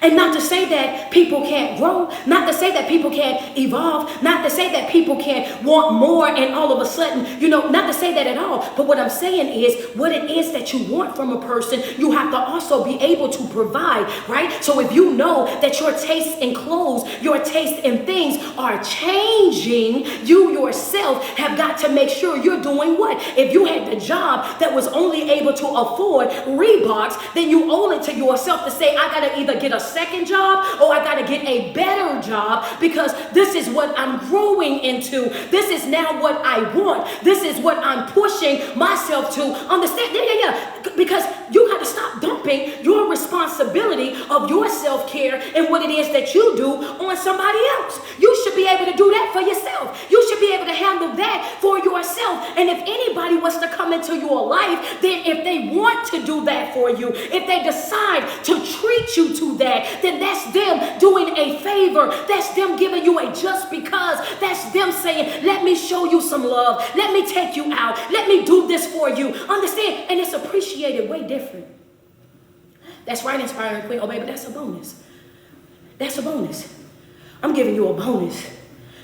A: And not to say that people can't grow, not to say that people can't evolve, not to say that people can't want more and all of a sudden, not to say that at all. But what I'm saying is what it is that you want from a person, you have to also be able to provide, right? So if you know that your taste in clothes, your taste in things are changing, you yourself have got to make sure you're doing what? If you had the job that was only able to afford Reeboks, then you owe it to yourself to say, I got to either get a second job or I got to get a better job because this is what I'm growing into. This is now what I want. This is what I'm pushing myself to understand. Yeah. Because you got to stop dumping your responsibility of your self-care and what it is that you do on somebody else. You should be able to do that for yourself. You should be able to handle that for yourself. And if anybody wants to come into your life, then if they want to do that for you, if they decide to treat you to that, then that's them doing a favor. That's them giving you a just because. That's them saying, let me show you some love. Let me take you out. Let me do this for you. Understand? And it's appreciated way different. That's right, Inspiring Queen. Oh, baby, that's a bonus. That's a bonus. I'm giving you a bonus.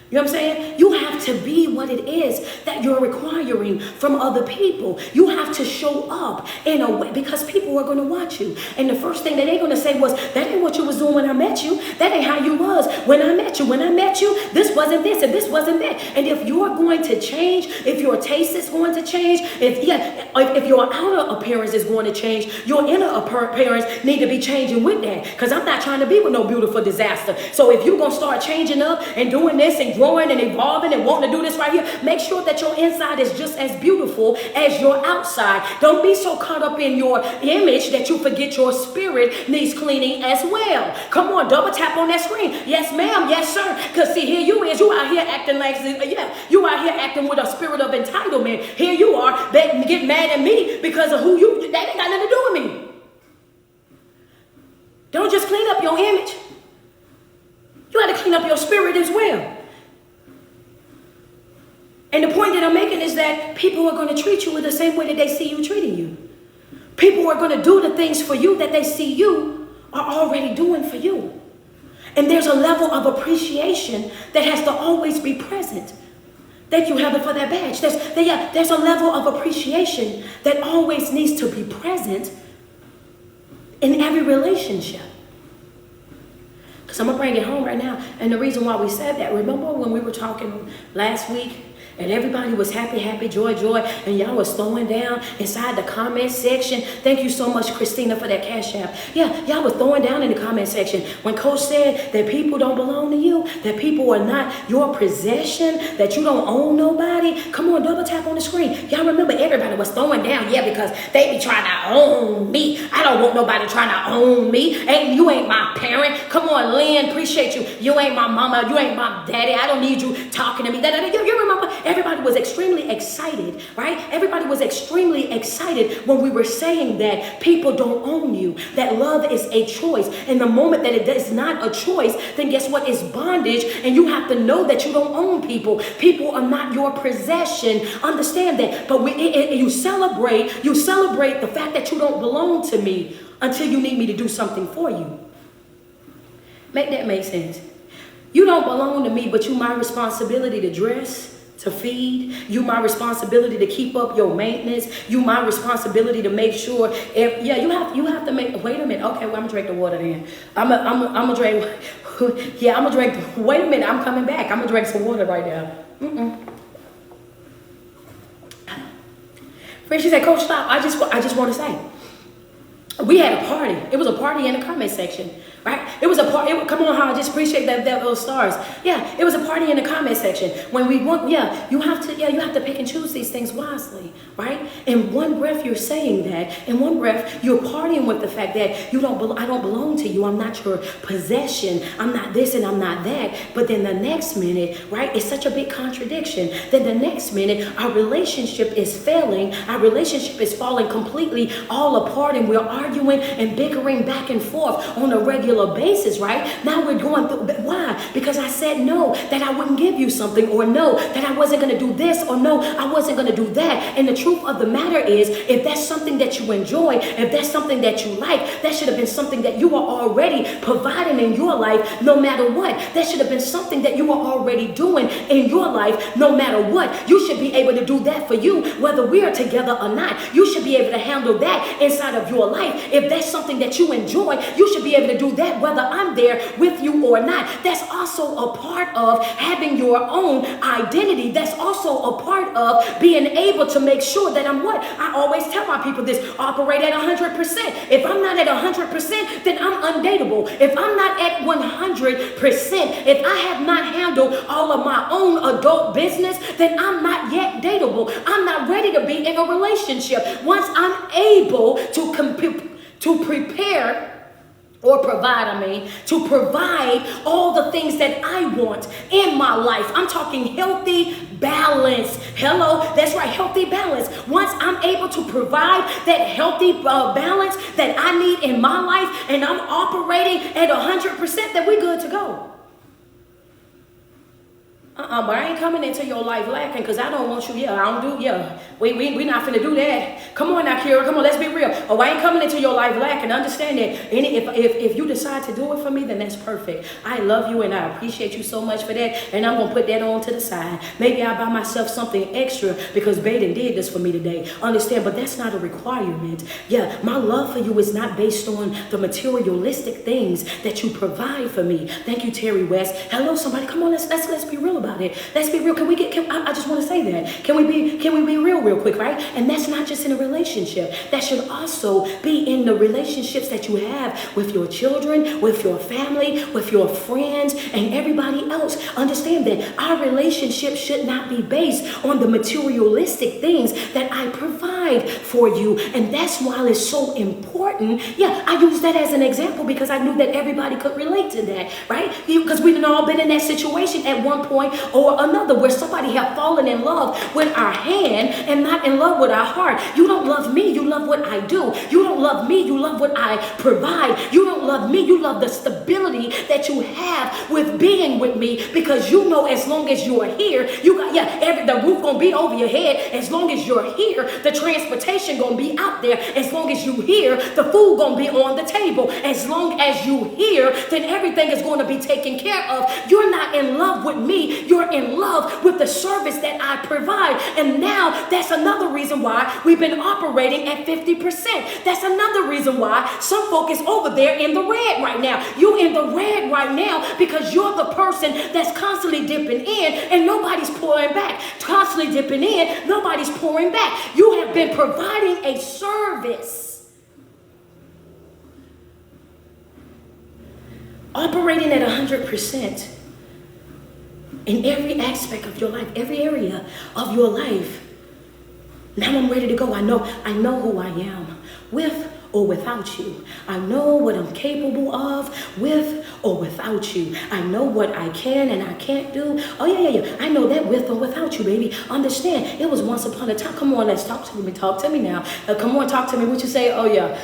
A: You know what I'm saying? You have to be what it is that you're requiring from other people. You have to show up in a way because people are going to watch you. And the first thing that they're going to say was, that ain't what you was doing when I met you. That ain't how you was when I met you. When I met you, this wasn't this and this wasn't that. And if you're going to change, if your taste is going to change, if your outer appearance is going to change, your inner appearance need to be changing with that. Because I'm not trying to be with no beautiful disaster. So if you're going to start changing up and doing this and growing and evolving and wanting to do this right here, make sure that your inside is just as beautiful as your outside. Don't be so caught up in your image that you forget your spirit needs cleaning as well. Come on, double tap on that screen. Yes, ma'am. Yes, sir. Because see, here you out here acting like, you out here acting with a spirit of entitlement. Here you are, get mad at me because of who you, that ain't got nothing to do with me. Don't just clean up your image. You got to clean up your spirit as well. And the point that I'm making is that people are going to treat you in the same way that they see you treating you. People are going to do the things for you that they see you are already doing for you. And there's a level of appreciation that has to always be present. Thank you, Heather, for that badge. There's a level of appreciation that always needs to be present in every relationship. Because I'm going to bring it home right now. And the reason why we said that, remember when we were talking last week and everybody was happy, joy, and y'all was throwing down inside the comment section. Thank you so much, Christina, for that cash app. Yeah, y'all was throwing down in the comment section when Coach said that people don't belong to you, that people are not your possession, that you don't own nobody. Come on, double tap on the screen. Y'all remember everybody was throwing down, because they be trying to own me. I don't want nobody trying to own me. You ain't my parent. Come on, Lynn, appreciate you. You ain't my mama. You ain't my daddy. I don't need you talking to me. You remember? Everybody was extremely excited, right? Everybody was extremely excited when we were saying that people don't own you, that love is a choice. And the moment that it is not a choice, then guess what? It's bondage. And you have to know that you don't own people. People are not your possession. Understand that. But you celebrate the fact that you don't belong to me until you need me to do something for you. Make that make sense. You don't belong to me, but you my responsibility to dress, to feed. You my responsibility to keep up your maintenance. You my responsibility to make sure. You have to make. Wait a minute. Okay, well, I'm gonna drink the water then. I'm gonna drink. Yeah, I'm gonna drink. Wait a minute. I'm coming back. I'm gonna drink some water right now. Friend, she said, Coach, stop. I just want to say, we had a party. It was a party in the comment section, right? It was a party. Come on, I just appreciate that those stars. Yeah, it was a party in the comment section. When we want, you have to pick and choose these things wisely, right? In one breath, you're saying that. In one breath, you're partying with the fact that I don't belong to you. I'm not your possession. I'm not this and I'm not that. But then the next minute, right? It's such a big contradiction. Then the next minute, our relationship is failing. Our relationship is falling completely all apart, and we're arguing and bickering back and forth on a regular basis, right? Now we're going through. Why? Because I said no, that I wouldn't give you something, or no, that I wasn't going to do this, or no, I wasn't going to do that. And the truth of the matter is, if that's something that you enjoy, if that's something that you like, that should have been something that you were already providing in your life, no matter what. That should have been something that you were already doing in your life, no matter what. You should be able to do that for you, whether we are together or not. You should be able to handle that inside of your life. If that's something that you enjoy, you should be able to do that whether I'm there with you or not. That's also a part of having your own identity. That's also a part of being able to make sure that I'm what? I always tell my people this, operate at 100%. If I'm not at 100%, then I'm undateable. If I'm not at 100%, if I have not handled all of my own adult business, then I'm not yet dateable. I'm not ready to be in a relationship. Once I'm able to prepare or provide, to provide all the things that I want in my life. I'm talking healthy balance. Hello, that's right, healthy balance. Once I'm able to provide that healthy balance that I need in my life, and I'm operating at 100%, then we're good to go. But I ain't coming into your life lacking, because I don't want you. We not finna do that. Come on now, Kira. Come on, let's be real. I ain't coming into your life lacking. Understand that. And if you decide to do it for me, then that's perfect. I love you and I appreciate you so much for that. And I'm gonna put that on to the side. Maybe I'll buy myself something extra because Baden did this for me today. Understand? But that's not a requirement. Yeah, my love for you is not based on the materialistic things that you provide for me. Thank you, Terry West. Hello, somebody. Come on, let's be real about it. Let's be real. I just want to say that. Can we be real quick, right? And that's not just in a relationship. That should also be in the relationships that you have with your children, with your family, with your friends, and everybody else. Understand that our relationship should not be based on the materialistic things that I provide for you. And that's why it's so important. Yeah, I use that as an example because I knew that everybody could relate to that, right? Because we've all been in that situation at one point or another where somebody have fallen in love with our hand and not in love with our heart. You don't love me, you love what I do. You don't love me, you love what I provide. You don't love me, you love the stability that you have with being with me, because you know as long as you are here, you got the roof gonna be over your head. As long as you're here, the transportation gonna be out there. As long as you here, the food gonna be on the table. As long as you here, then everything is going to be taken care of. You're not in love with me, you're in love with the service that I provide. And now that's another reason why we've been operating at 50%. That's another reason why some folk is over there in the red right now. You in the red right now because you're the person that's constantly dipping in and nobody's pouring back. Constantly dipping in, nobody's pouring back. You have been providing a service. Operating at 100% in every aspect of your life, every area of your life. Now I'm ready to go. I know who I am, with or without you. I know what I'm capable of, with or without you. I know what I can and I can't do. Oh yeah. I know that with or without you, baby. Understand, it was once upon a time. Come on, let's talk to me. Talk to me now. Come on, talk to me. What you say? Oh yeah,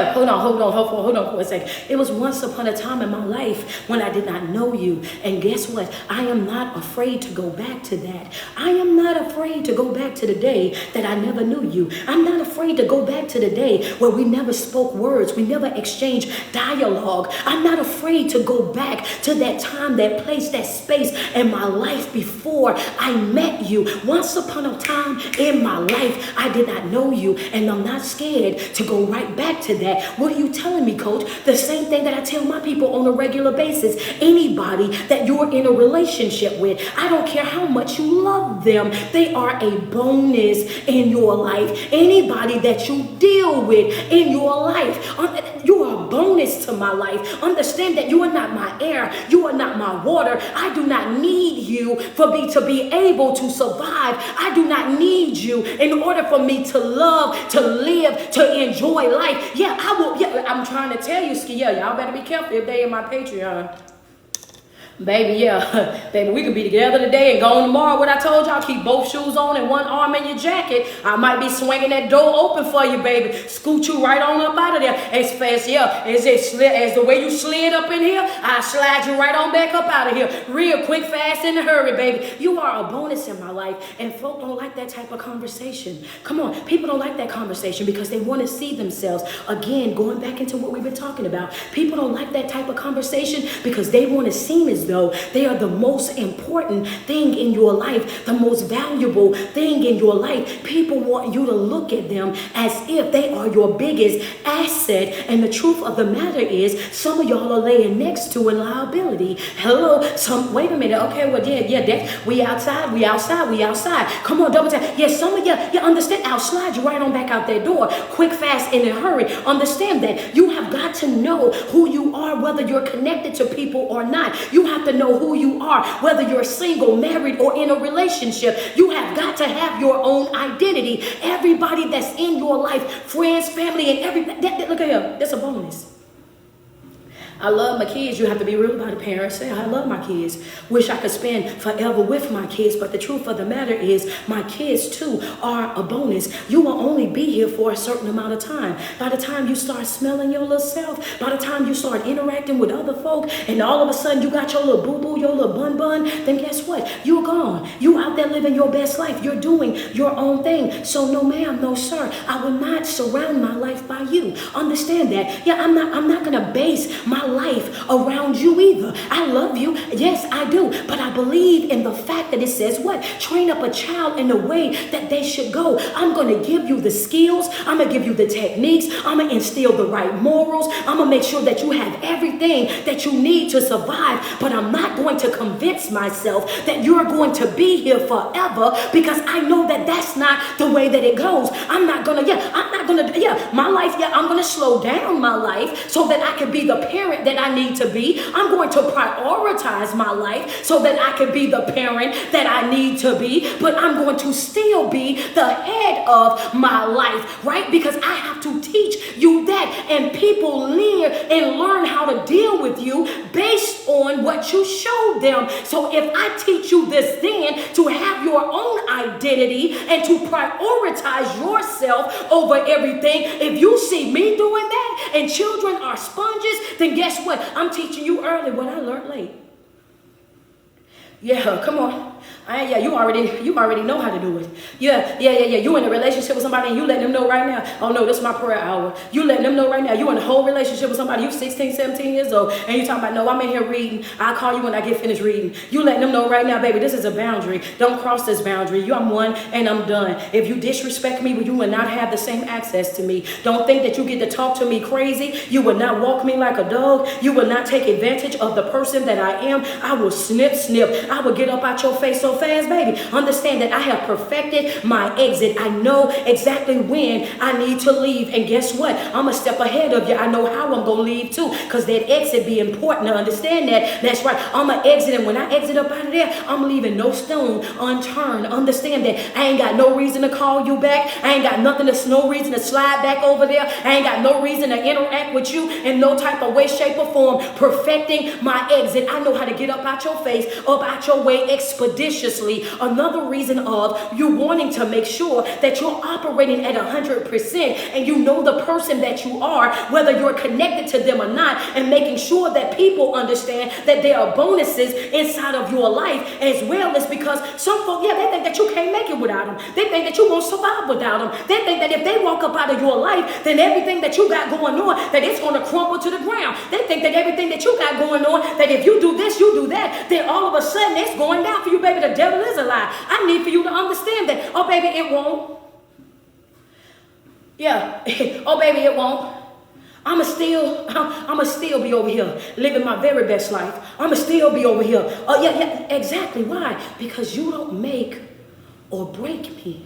A: hold on for a second. It was once upon a time in my life when I did not know you. And guess what? I am not afraid to go back to that. I am not afraid to go back to the day that I never knew you. I'm not afraid to go back to the day where we never spoke words. We never exchanged dialogue. I'm not afraid afraid to go back to that time, that place, that space in my life before I met you. Once upon a time in my life, I did not know you, and I'm not scared to go right back to that. What are you telling me, coach? The same thing that I tell my people on a regular basis. Anybody that you're in a relationship with, I don't care how much you love them, they are a bonus in your life. Anybody that you deal with in your life, you are a bonus to my life. Understand that you are not my air, you are not my water. I do not need you for me to be able to survive. I do not need you in order for me to love, to live, to enjoy life. Yeah, I will. Yeah, I'm trying to tell you, y'all better be careful if they in my Patreon. Baby, yeah, baby, we could be together today and go on tomorrow. What I told y'all, keep both shoes on and one arm in your jacket. I might be swinging that door open for you, baby. Scoot you right on up out of there. As fast, yeah, as the way you slid up in here, I slide you right on back up out of here. Real quick, fast, in a hurry, baby. You are a bonus in my life, and folk don't like that type of conversation. Come on, people don't like that conversation because they want to see themselves. Again, going back into what we've been talking about, people don't like that type of conversation because they want to seem as though they are the most important thing in your life, the most valuable thing in your life. People want you to look at them as if they are your biggest asset. And the truth of the matter is, some of y'all are laying next to a liability. Hello, wait a minute. Okay, well, yeah, we outside. Come on, double tap. Yeah, some of you understand. I'll slide you right on back out that door, quick, fast, in a hurry. Understand that you have got to know who you are, whether you're connected to people or not. You have to know who you are, whether you're single, married, or in a relationship. You have got to have your own identity. Everybody that's in your life, friends, family, and everybody, look at him. That's a bonus. I love my kids. You have to be real about it, parents. Say, I love my kids. Wish I could spend forever with my kids. But the truth of the matter is, my kids too are a bonus. You will only be here for a certain amount of time. By the time you start smelling your little self, by the time you start interacting with other folk, and all of a sudden you got your little boo-boo, your little bun-bun, then guess what? You're gone. You out there living your best life. You're doing your own thing. So no ma'am, no sir, I will not surround my life by you. Understand that. Yeah, I'm not gonna base my life around you either. I love you. Yes, I do. But I believe in the fact that it says what? Train up a child in the way that they should go. I'm going to give you the skills. I'm going to give you the techniques. I'm going to instill the right morals. I'm going to make sure that you have everything that you need to survive. But I'm not going to convince myself that you're going to be here forever, because I know that that's not the way that it goes. I'm not going to, my life, I'm going to slow down my life so that I can be the parent that I need to be. I'm going to prioritize my life so that I can be the parent that I need to be, but I'm going to still be the head of my life, right? Because I have to teach you that, and people live and learn how to deal with you based on what you show them. So if I teach you this then to have your own identity and to prioritize yourself over everything, if you see me doing that and children are sponges, then guess what? I'm teaching you early what I learned late. Yeah, come on. You already know how to do it. Yeah. You in a relationship with somebody and you letting them know right now, oh no, this is my prayer hour. You letting them know right now, you in a whole relationship with somebody, you 16, 17 years old, and you talking about, no, I'm in here reading. I'll call you when I get finished reading. You letting them know right now, baby, this is a boundary. Don't cross this boundary. I'm one and I'm done. If you disrespect me, you will not have the same access to me. Don't think that you get to talk to me crazy. You will not walk me like a dog. You will not take advantage of the person that I am. I will snip. I will get up out your face so fast, baby. Understand that I have perfected my exit. I know exactly when I need to leave. And guess what? I'm a step ahead of you. I know how I'm going to leave too, because that exit be important to understand that. That's right. I'm going to exit, and when I exit up out of there, I'm leaving no stone unturned. Understand that I ain't got no reason to call you back. I ain't got no reason to slide back over there. I ain't got no reason to interact with you in no type of way, shape, or form. Perfecting my exit. I know how to get up out your face, up out your way expeditiously. judiciously. Another reason of you wanting to make sure that you're operating at 100% and you know the person that you are, whether you're connected to them or not, and making sure that people understand that there are bonuses inside of your life as well. As because some folks, they think that you can't make it without them. They think that you won't survive without them. They think that if they walk up out of your life, then everything that you got going on, that it's going to crumble to the ground. They think that everything that you got going on, that if you do this, you do that, then all of a sudden it's going down for you, baby. The devil is a lie. I need for you to understand that. Oh, baby, it won't. Yeah. Oh, baby, it won't. I'ma still be over here living my very best life. I'ma still be over here. Oh, yeah, exactly. Why? Because you don't make or break me.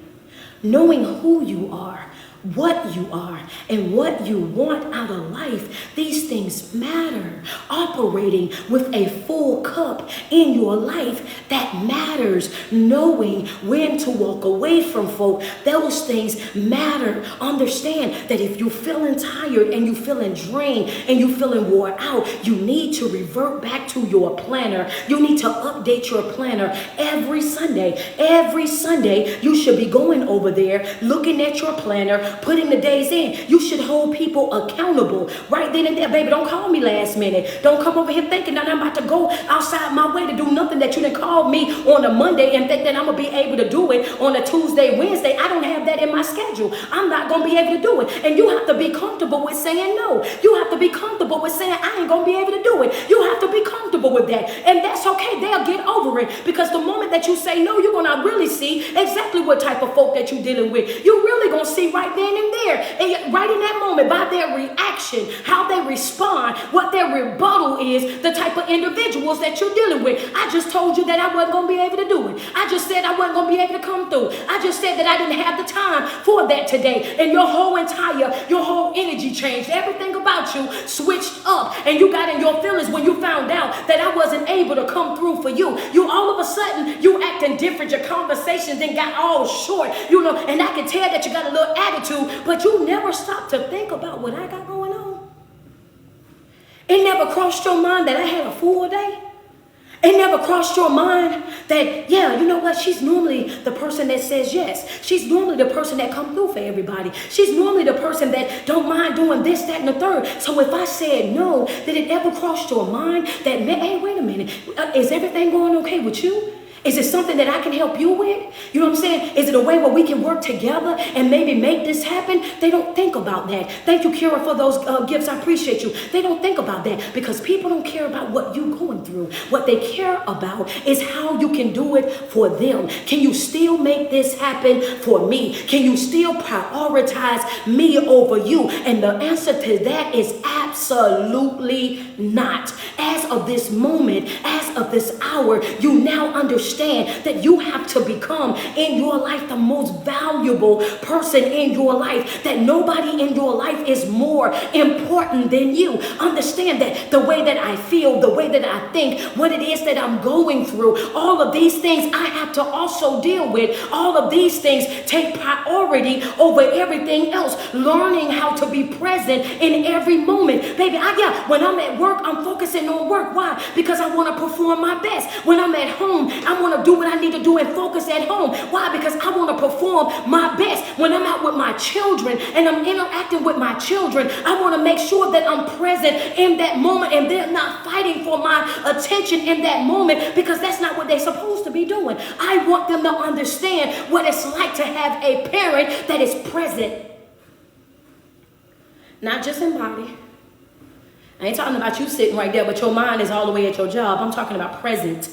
A: Knowing who you are, what you are, and what you want out of life, these things matter. Operating with a full cup in your life, that matters. Knowing when to walk away from folk, those things matter. Understand that if you're feeling tired and you're feeling drained and you're feeling wore out, you need to revert back to your planner. You need to update your planner every Sunday. Every Sunday, you should be going over there, looking at your planner, putting the days in. You should hold people accountable right then and there. Baby, don't call me last minute. Don't come over here thinking that I'm about to go outside my way to do nothing that you didn't call me on a Monday and think that I'm going to be able to do it on a Tuesday, Wednesday. I don't have that in my schedule. I'm not going to be able to do it. And you have to be comfortable with saying no. You have to be comfortable with saying I ain't going to be able to do it. You have to be comfortable with that. And that's okay. They'll get over it, because the moment that you say no, you're going to really see exactly what type of folk that you're dealing with. You're really going to see right then and there, and right in that moment, by their reaction, how they respond, what their rebuttal is, the type of individuals that you're dealing with. I just told you that I wasn't going to be able to do it. I just said I wasn't going to be able to come through. I just said that I didn't have the time for that today. And your whole energy changed. Everything about you switched up, and you got in your feelings when you found out that I wasn't able to come through for you. You all of a sudden, you acting different. Your conversations then got all short, and I can tell that you got a little attitude, but you never stopped to think about what I got going on. It never crossed your mind that I had a full day. It never crossed your mind that, you know what, she's normally the person that says yes. She's normally the person that comes through for everybody. She's normally the person that don't mind doing this, that, and the third. So if I said no, did it ever cross your mind that, hey, wait a minute, is everything going okay with you? Is it something that I can help you with? You know what I'm saying? Is it a way where we can work together and maybe make this happen? They don't think about that. Thank you, Kira, for those gifts. I appreciate you. They don't think about that, because people don't care about what you're going through. What they care about is how you can do it for them. Can you still make this happen for me? Can you still prioritize me over you? And the answer to that is absolutely not. As of this moment, as of this hour, you now understand that you have to become in your life the most valuable person in your life, that nobody in your life is more important than you. Understand that the way that I feel, the way that I think, what it is that I'm going through, all of these things I have to also deal with. All of these things take priority over everything else. Learning how to be present in every moment. Baby, when I'm at work, I'm focusing on work. Why? Because I want to perform my best. When I'm at home, I want to do what I need to do and focus at home. Why? Because I want to perform my best. When I'm out with my children and I'm interacting with my children, I want to make sure that I'm present in that moment and they're not fighting for my attention in that moment, because that's not what they're supposed to be doing. I want them to understand what it's like to have a parent that is present. Not just in body. I ain't talking about you sitting right there, but your mind is all the way at your job. I'm talking about present.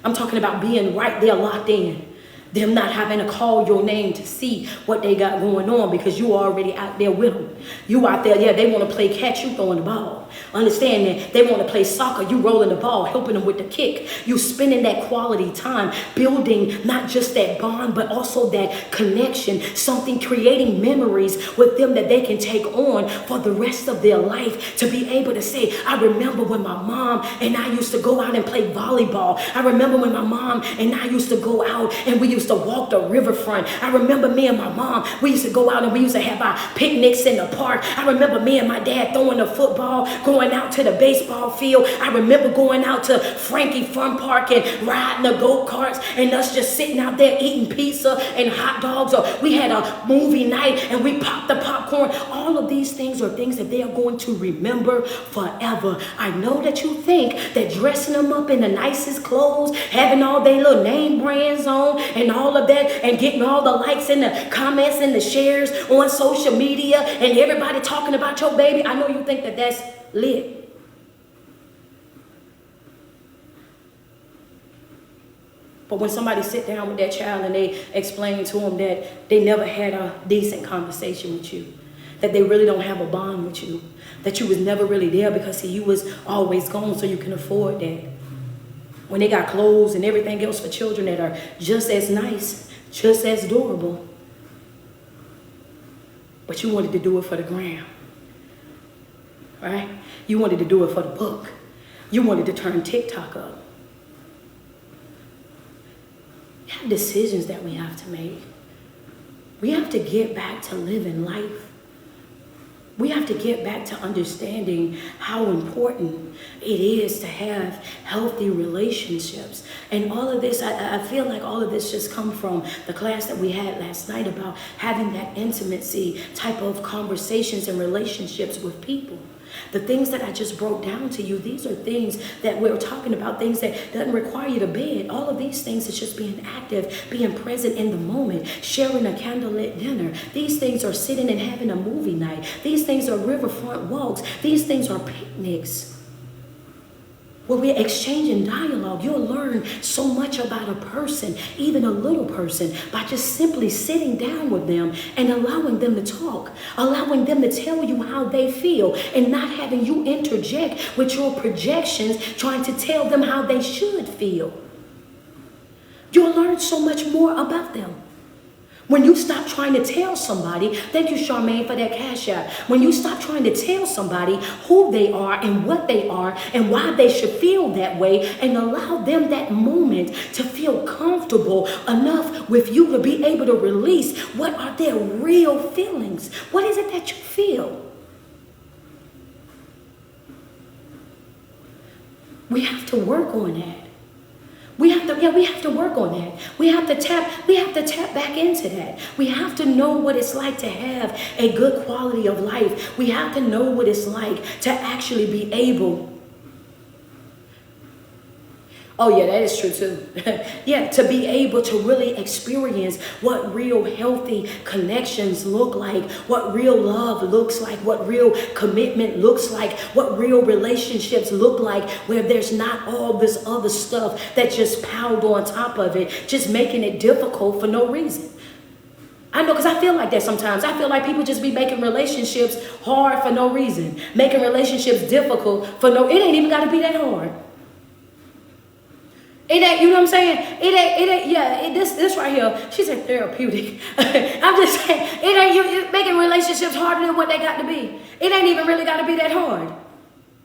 A: I'm talking about being right there locked in. Them not having to call your name to see what they got going on, because you already out there with them. You out there, they want to play catch, you throwing the ball. Understand that they want to play soccer, you rolling the ball, helping them with the kick. You spending that quality time building not just that bond, but also that connection, something, creating memories with them that they can take on for the rest of their life, to be able to say, I remember when my mom and I used to go out and play volleyball. I remember when my mom and I used to go out and we used used to walk the riverfront. I remember me and my mom, we used to go out and we used to have our picnics in the park. I remember me and my dad throwing the football, going out to the baseball field. I remember going out to Frankie Fun Park and riding the go-karts and us just sitting out there eating pizza and hot dogs. Or we had a movie night and we popped the popcorn. All of these things are things that they are going to remember forever. I know that you think that dressing them up in the nicest clothes, having all their little name brands on and all of that, and getting all the likes and the comments and the shares on social media and everybody talking about your baby, I know you think that that's lit. But when somebody sit down with that child and they explain to them that they never had a decent conversation with you, that they really don't have a bond with you, that you was never really there because see, you was always gone so you can afford that. When they got clothes and everything else for children that are just as nice, just as durable, but you wanted to do it for the gram, right? You wanted to do it for the book. You wanted to turn TikTok up. We have decisions that we have to make. We have to get back to living life. We have to get back to understanding how important it is to have healthy relationships. And all of this, I feel like all of this just come from the class that we had last night about having that intimacy type of conversations and relationships with people. The things that I just broke down to you, these are things that we're talking about, things that doesn't require you to bed. All of these things is just being active, being present in the moment, sharing a candlelit dinner. These things are sitting and having a movie night. These things are riverfront walks. These things are picnics where we're exchanging dialogue. You'll learn so much about a person, even a little person, by just simply sitting down with them and allowing them to talk, allowing them to tell you how they feel, and not having you interject with your projections, trying to tell them how they should feel. You'll learn so much more about them. When you stop trying to tell somebody, thank you, Charmaine, for that cash app. When you stop trying to tell somebody who they are and what they are and why they should feel that way, and allow them that moment to feel comfortable enough with you to be able to release what are their real feelings. What is it that you feel? We have to work on that. We have to work on that. We have to tap back into that. We have to know what it's like to have a good quality of life. We have to know what it's like to actually be able. Oh yeah, that is true too. Yeah, to be able to really experience what real healthy connections look like, what real love looks like, what real commitment looks like, what real relationships look like, where there's not all this other stuff that just piled on top of it, just making it difficult for no reason. I know, because I feel like that sometimes. I feel like people just be making relationships hard for no reason, making relationships difficult for no, it ain't even got to be that hard. It ain't, you know what I'm saying? This right here, she said therapeutic. I'm just saying, it ain't you making relationships harder than what they got to be. It ain't even really got to be that hard.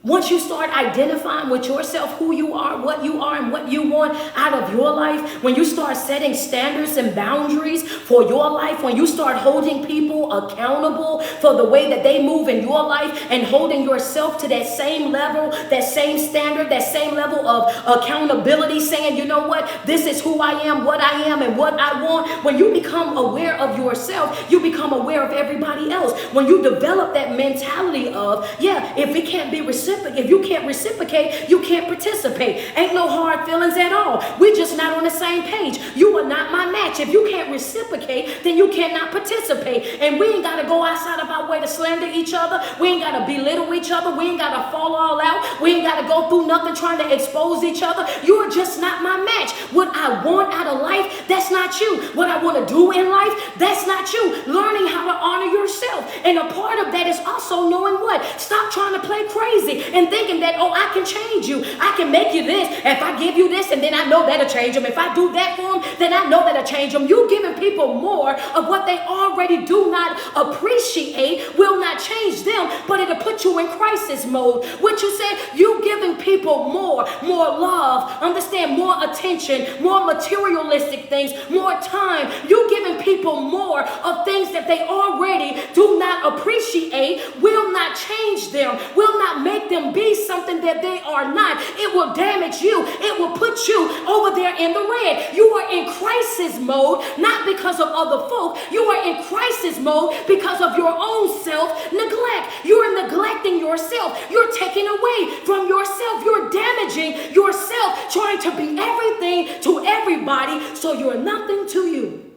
A: Once you start identifying with yourself who you are, and what you want out of your life, when you start setting standards and boundaries for your life, when you start holding people accountable for the way that they move in your life and holding yourself to that same level, that same standard, that same level of accountability, saying, you know what, this is who I am, and what I want. When you become aware of yourself, you become aware of everybody else. When you develop that mentality of, if it can't be reciprocated, if you can't reciprocate, you can't participate. Ain't no hard feelings at all. We're just not on the same page. You are not my match. If you can't reciprocate, then you cannot participate. And we ain't got to go outside of our way to slander each other. We ain't got to belittle each other. We ain't got to fall all out. We ain't got to go through nothing trying to expose each other. You are just not my match. What I want out of life, that's not you. What I want to do in life, that's not you. Learning how to honor yourself. And a part of that is also knowing what? Stop trying to play crazy and thinking that, I can change you. I can make you this. If I give you this, and then I know that'll change them. If I do that for them, then I know that'll change them. You giving people more of what they already do not appreciate will not change them, but it'll put you in crisis mode. What you said, You giving people more love, understand, more attention, more materialistic things, more time. You giving people more of things that they already do not appreciate, will not change them, will not make them be something that they are not. It will damage you. It will put you over there in the red. You are in crisis mode, not because of other folk. You are in crisis mode because of your own self-neglect. You are neglecting yourself. You're taking away from yourself. You're damaging yourself, trying to be everything to everybody, so you're nothing to you.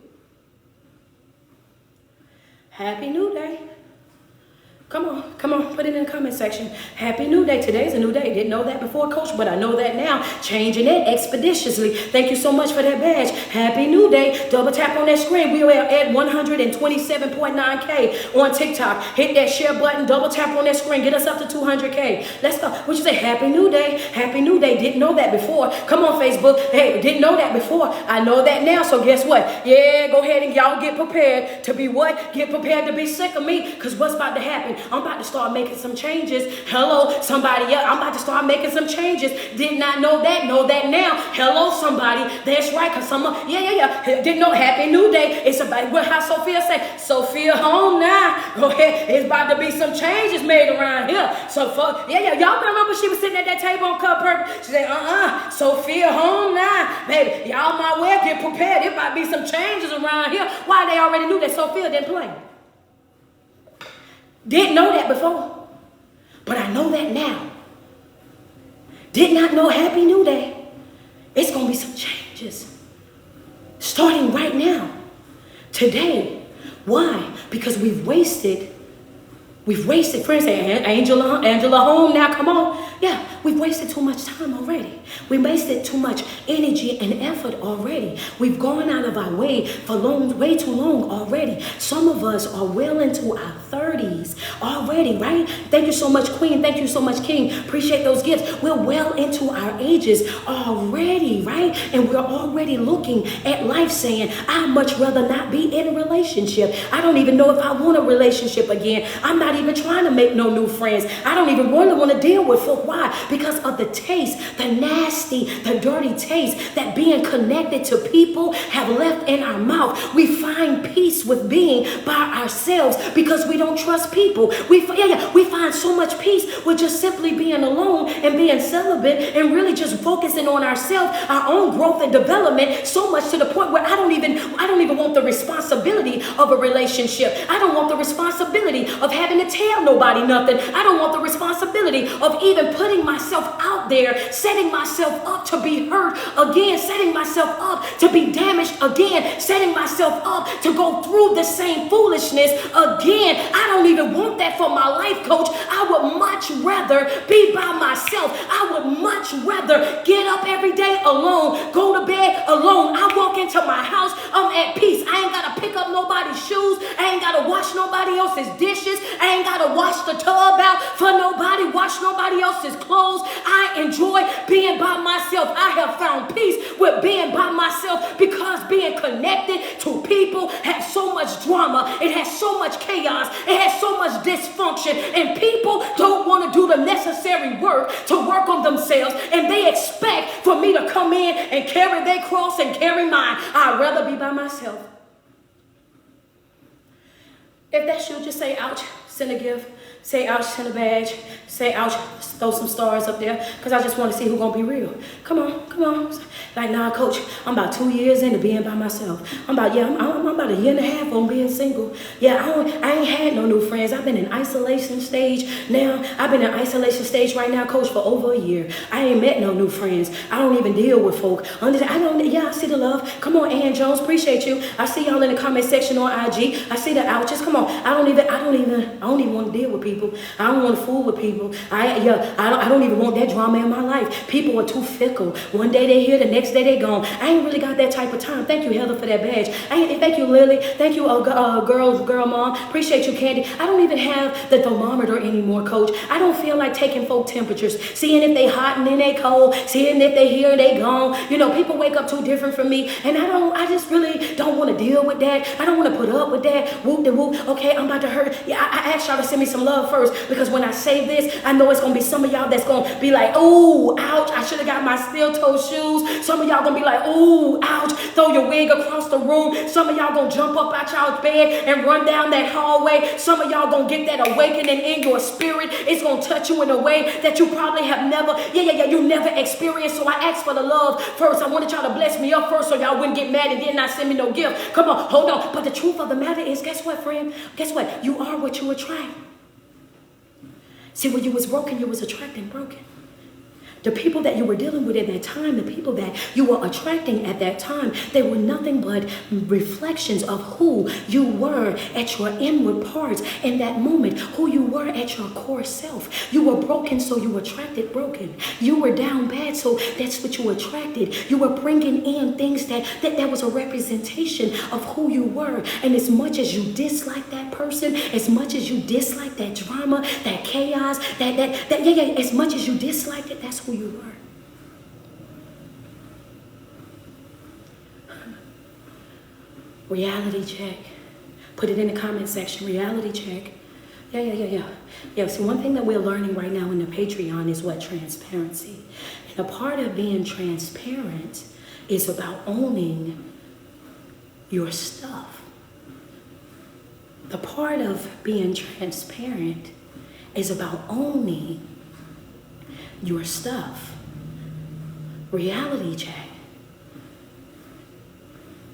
A: Happy New Day. Come on, put it in the comment section. Happy New Day. Today's a new day. Didn't know that before, Coach, but I know that now. Changing it expeditiously. Thank you so much for that badge. Happy New Day. Double tap on that screen. We are at 127.9K on TikTok. Hit that share button. Double tap on that screen. Get us up to 200K. Let's go. What you say? Happy New Day. Happy New Day. Didn't know that before. Come on, Facebook. Hey, didn't know that before. I know that now. So guess what? Yeah, go ahead and y'all get prepared to be what? Get prepared to be sick of me. Because what's about to happen? I'm about to start making some changes. Hello, somebody else. I'm about to start making some changes. Did not know that. Know that now. Hello, somebody. That's right. Because someone, didn't know. Happy New Day. It's about what how Sophia say. Sophia home now. Go ahead. It's about to be some changes made around here. So, y'all remember she was sitting at that table on Cup Purple? She said, Sophia home now. Baby, y'all might well get prepared. It might be some changes around here. Why? They already knew that Sophia didn't play. Didn't know that before, but I know that now. Did not know Happy New Day. It's going to be some changes starting right now, today. Why? Because we've wasted, friends say, Angela home now, come on. Yeah, we've wasted too much time already. We wasted too much energy and effort already. We've gone out of our way for way too long already. Some of us are well into our 30s already, right? Thank you so much, Queen. Thank you so much, King. Appreciate those gifts. We're well into our ages already, right? And we're already looking at life saying, I'd much rather not be in a relationship. I don't even know if I want a relationship again. I'm not even trying to make no new friends. I don't even want to deal with folk. Why? Because of the taste, the nasty, the dirty taste that being connected to people have left in our mouth. We find peace with being by ourselves because we don't trust people. We find so much peace with just simply being alone and being celibate and really just focusing on ourselves, our own growth and development, so much to the point where I don't even want the responsibility of a relationship. I don't want the responsibility of having to tell nobody nothing. I don't want the responsibility of even putting myself out there, setting myself up to be hurt again, setting myself up to be damaged again, setting myself up to go through the same foolishness again. I don't even want that for my life, Coach. I would much rather be by myself. I would much rather get up every day alone, go to bed alone. I walk into my house, I'm at peace. I ain't got to pick up nobody's shoes. I ain't got to wash nobody else's dishes. I ain't got to wash the tub out for nobody, wash nobody else's clothes. I enjoy being by myself. I have found peace with being by myself because being connected to people has so much drama. It has so much chaos. It has so much dysfunction. And people don't want to do the necessary work to work on themselves. And they expect for me to come in and carry their cross and carry mine. I'd rather be by myself. If that's you, just say ouch, send a gift. Say ouch, send a badge. Say ouch, throw some stars up there. Because I just want to see who's going to be real. Come on. Like, nah, Coach, I'm about 2 years into being by myself. I'm about a year and a half on being single. Yeah, I ain't had no new friends. I've been in isolation stage now. I've been in isolation stage right now, Coach, for over a year. I ain't met no new friends. I don't even deal with folk. I see the love. Come on, Ann Jones, appreciate you. I see y'all in the comment section on IG. I see the ouches. Come on. I don't even want to deal with people. I don't want to fool with people. I don't even want that drama in my life. People are too fickle. One day they here, the next day they gone. I ain't really got that type of time. Thank you, Heather, for that badge. Thank you, Lily. Thank you, girl mom. Appreciate you, Candy. I don't even have the thermometer anymore, Coach. I don't feel like taking folk temperatures, seeing if they hot and then they cold, seeing if they here, they gone. You know, people wake up too different from me, and I just really don't want to deal with that. I don't want to put up with that. Whoop de whoop. Okay, I'm about to hurt. Yeah, I asked y'all to send me some love first, because when I say this, I know it's going to be some of y'all that's going to be like, ooh, ouch, I should have got my steel toe shoes. Some of y'all going to be like, ooh, ouch, throw your wig across the room. Some of y'all going to jump up out y'all's bed and run down that hallway. Some of y'all going to get that awakening in your spirit. It's going to touch you in a way that you probably have never, you never experienced. So I asked for the love first. I wanted y'all to bless me up first so y'all wouldn't get mad and then not send me no gift. Come on, hold on. But the truth of the matter is, guess what, friend? Guess what? You are what you attract. See, when you was broken, you was attracting broken. The people that you were dealing with at that time, the people that you were attracting at that time, they were nothing but reflections of who you were at your inward parts in that moment, who you were at your core self. You were broken, so you attracted broken. You were down bad, so that's what you attracted. You were bringing in things that was a representation of who you were. And as much as you dislike that person, as much as you dislike that drama, that chaos, as much as you disliked it, that's who you were. Reality check. Put it in the comment section. Reality check. Yeah, so one thing that we're learning right now in the Patreon is what? Transparency. And a part of being transparent is about owning your stuff. The part of being transparent is about owning your stuff. Reality check.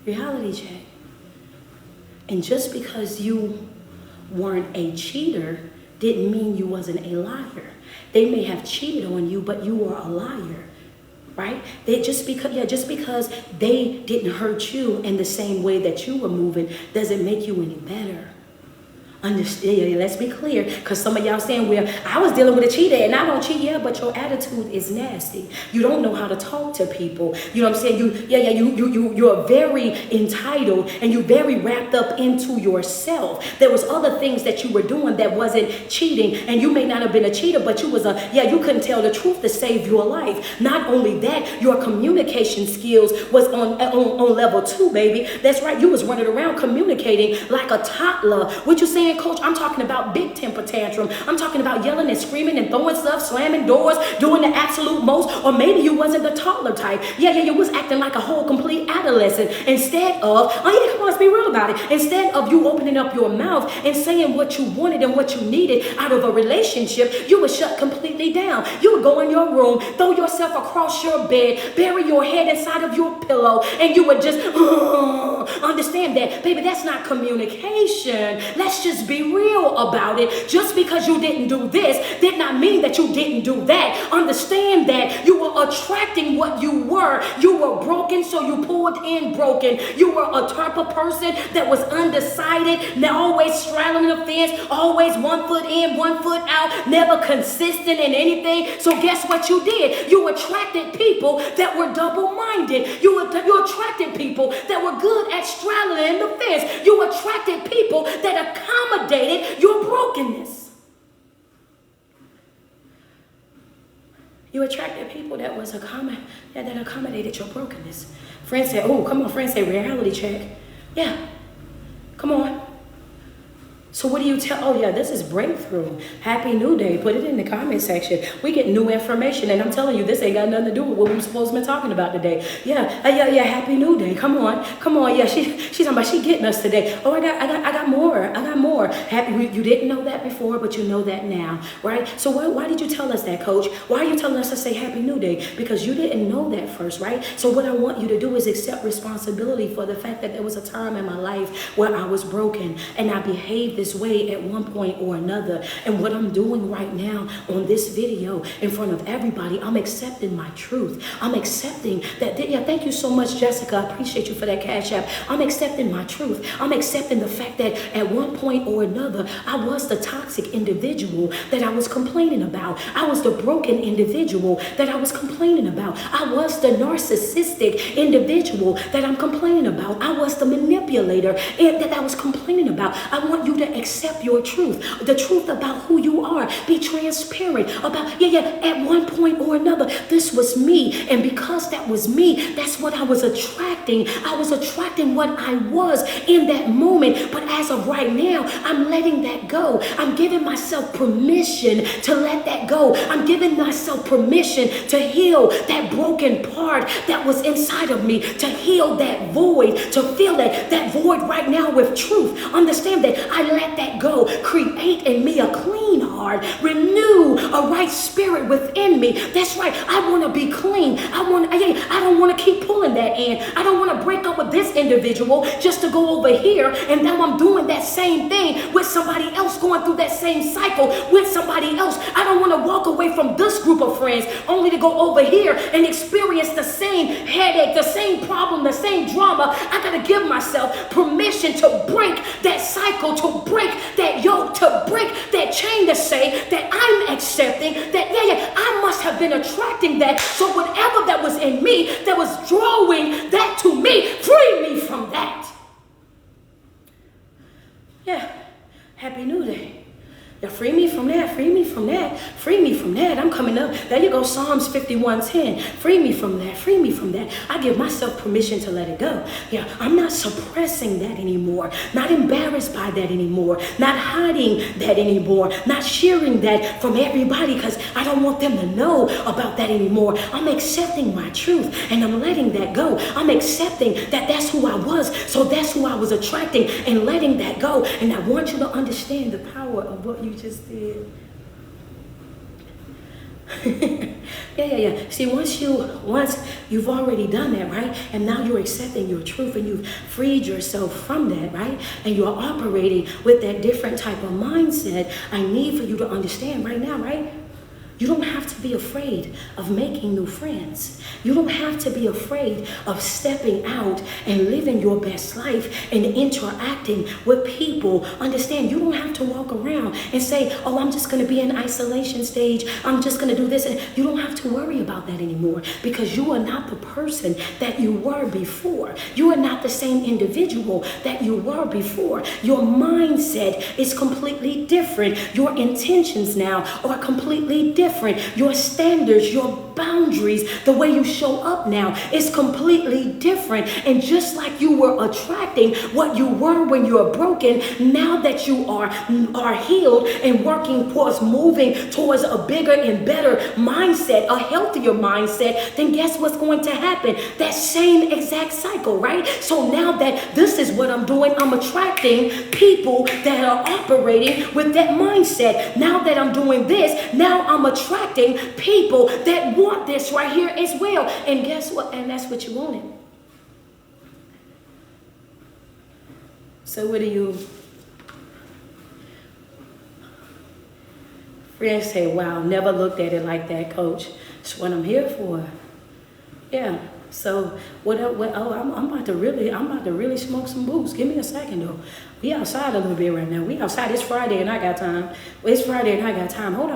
A: Reality check. And just because you weren't a cheater didn't mean you wasn't a liar. They may have cheated on you, but you were a liar, right? Just because they didn't hurt you in the same way that you were moving doesn't make you any better. Understand? Let's be clear, because some of y'all saying, well, I was dealing with a cheater and I don't cheat. Yeah, but your attitude is nasty. You don't know how to talk to people. You know what I'm saying? You're very entitled and you're very wrapped up into yourself. There was other things that you were doing that wasn't cheating, and you may not have been a cheater, but you was you couldn't tell the truth to save your life. Not only that, your communication skills was on level 2, baby. That's right. You was running around communicating like a toddler. What you saying, Coach? I'm talking about big temper tantrum. I'm talking about yelling and screaming and throwing stuff, slamming doors, doing the absolute most. Or maybe you wasn't the toddler type. You was acting like a whole complete adolescent. Instead of, come on, let's be real about it. Instead of you opening up your mouth and saying what you wanted and what you needed out of a relationship, you would shut completely down. You would go in your room, throw yourself across your bed, bury your head inside of your pillow, and you would just understand that, baby, that's not communication. Let's just be real about it. Just because you didn't do this did not mean that you didn't do that. Understand that you were attracting what you were. You were broken, so you pulled in broken. You were a type of person that was undecided, now always straddling the fence, always 1 foot in, 1 foot out, never consistent in anything. So guess what you did? You attracted people that were double-minded. You attracted people that were good at straddling the fence. You attracted people that accommodated your brokenness. You attracted people that accommodated your brokenness. Friends say, oh, come on, friends say reality check. Yeah, come on. So what do you tell? Oh, yeah, this is breakthrough. Happy New Day. Put it in the comment section. We get new information, and I'm telling you, this ain't got nothing to do with what we're supposed to be talking about today. Yeah, Happy New Day. Come on. Yeah, she's talking about she getting us today. Oh, I got more. Happy. You didn't know that before, but you know that now, right? So why did you tell us that, Coach? Why are you telling us to say Happy New Day? Because you didn't know that first, right? So what I want you to do is accept responsibility for the fact that there was a time in my life where I was broken and I behaved this way at one point or another. And what I'm doing right now on this video in front of everybody, I'm accepting my truth. I'm accepting that. Yeah, thank you so much, Jessica. I appreciate you for that cash app. I'm accepting my truth. I'm accepting the fact that at one point or another, I was the toxic individual that I was complaining about. I was the broken individual that I was complaining about. I was the narcissistic individual that I'm complaining about. I was the manipulator that I was complaining about. I want you to accept your truth, the truth about who you are. Be transparent about, at one point or another, this was me. And because that was me, that's what I was attracting. I was attracting what I was in that moment. But as of right now, I'm letting that go. I'm giving myself permission to let that go. I'm giving myself permission to heal that broken part that was inside of me, to heal that void, to fill that void right now with truth. Understand that I let that go. Create in me a clean heart. Renew a right spirit within me. That's right. I want to be clean. I don't want to keep pulling that in. I don't want to break up with this individual just to go over here, and now I'm doing that same thing with somebody else, going through that same cycle with somebody else. I don't want to walk away from this group of friends only to go over here and experience the same headache, the same problem, the same drama. I got to give myself permission to break that cycle, to break that yoke, to break that chain, to say that I'm accepting that, I must have been attracting that. So whatever that was in me that was drawing that to me, free me from that. Yeah. Happy New Day. Now free me from that, free me from that, free me from that. I'm coming up. There you go, Psalms 51:10. Free me from that, free me from that. I give myself permission to let it go. Yeah, I'm not suppressing that anymore, not embarrassed by that anymore, not hiding that anymore, not sharing that from everybody because I don't want them to know about that anymore. I'm accepting my truth and I'm letting that go. I'm accepting that that's who I was, so that's who I was attracting, and letting that go. And I want you to understand the power of what you just did. See, once you've already done that, right? And now you're accepting your truth and you've freed yourself from that, right? And you're operating with that different type of mindset. I need for you to understand right now, right? You don't have to be afraid of making new friends. You don't have to be afraid of stepping out and living your best life and interacting with people. Understand, you don't have to walk around and say, oh, I'm just going to be in isolation stage. I'm just going to do this. And you don't have to worry about that anymore, because you are not the person that you were before. You are not the same individual that you were before. Your mindset is completely different. Your intentions now are completely different. Your standards, your boundaries, the way you show up now is completely different. And just like you were attracting what you were when you were broken, now that you are healed and working towards moving towards a bigger and better mindset, a healthier mindset, then guess what's going to happen? That same exact cycle, right? So now that this is what I'm doing, I'm attracting people that are operating with that mindset. Now that I'm doing this, now I'm attracting people that want this right here as well. And guess what? And that's what you wanted. So what do you... Friends say, wow, never looked at it like that, Coach. It's what I'm here for. Yeah. So I'm about to really smoke some boots. Give me a second though. We outside a little bit right now. We outside. It's Friday and I got time. It's Friday and I got time. Hold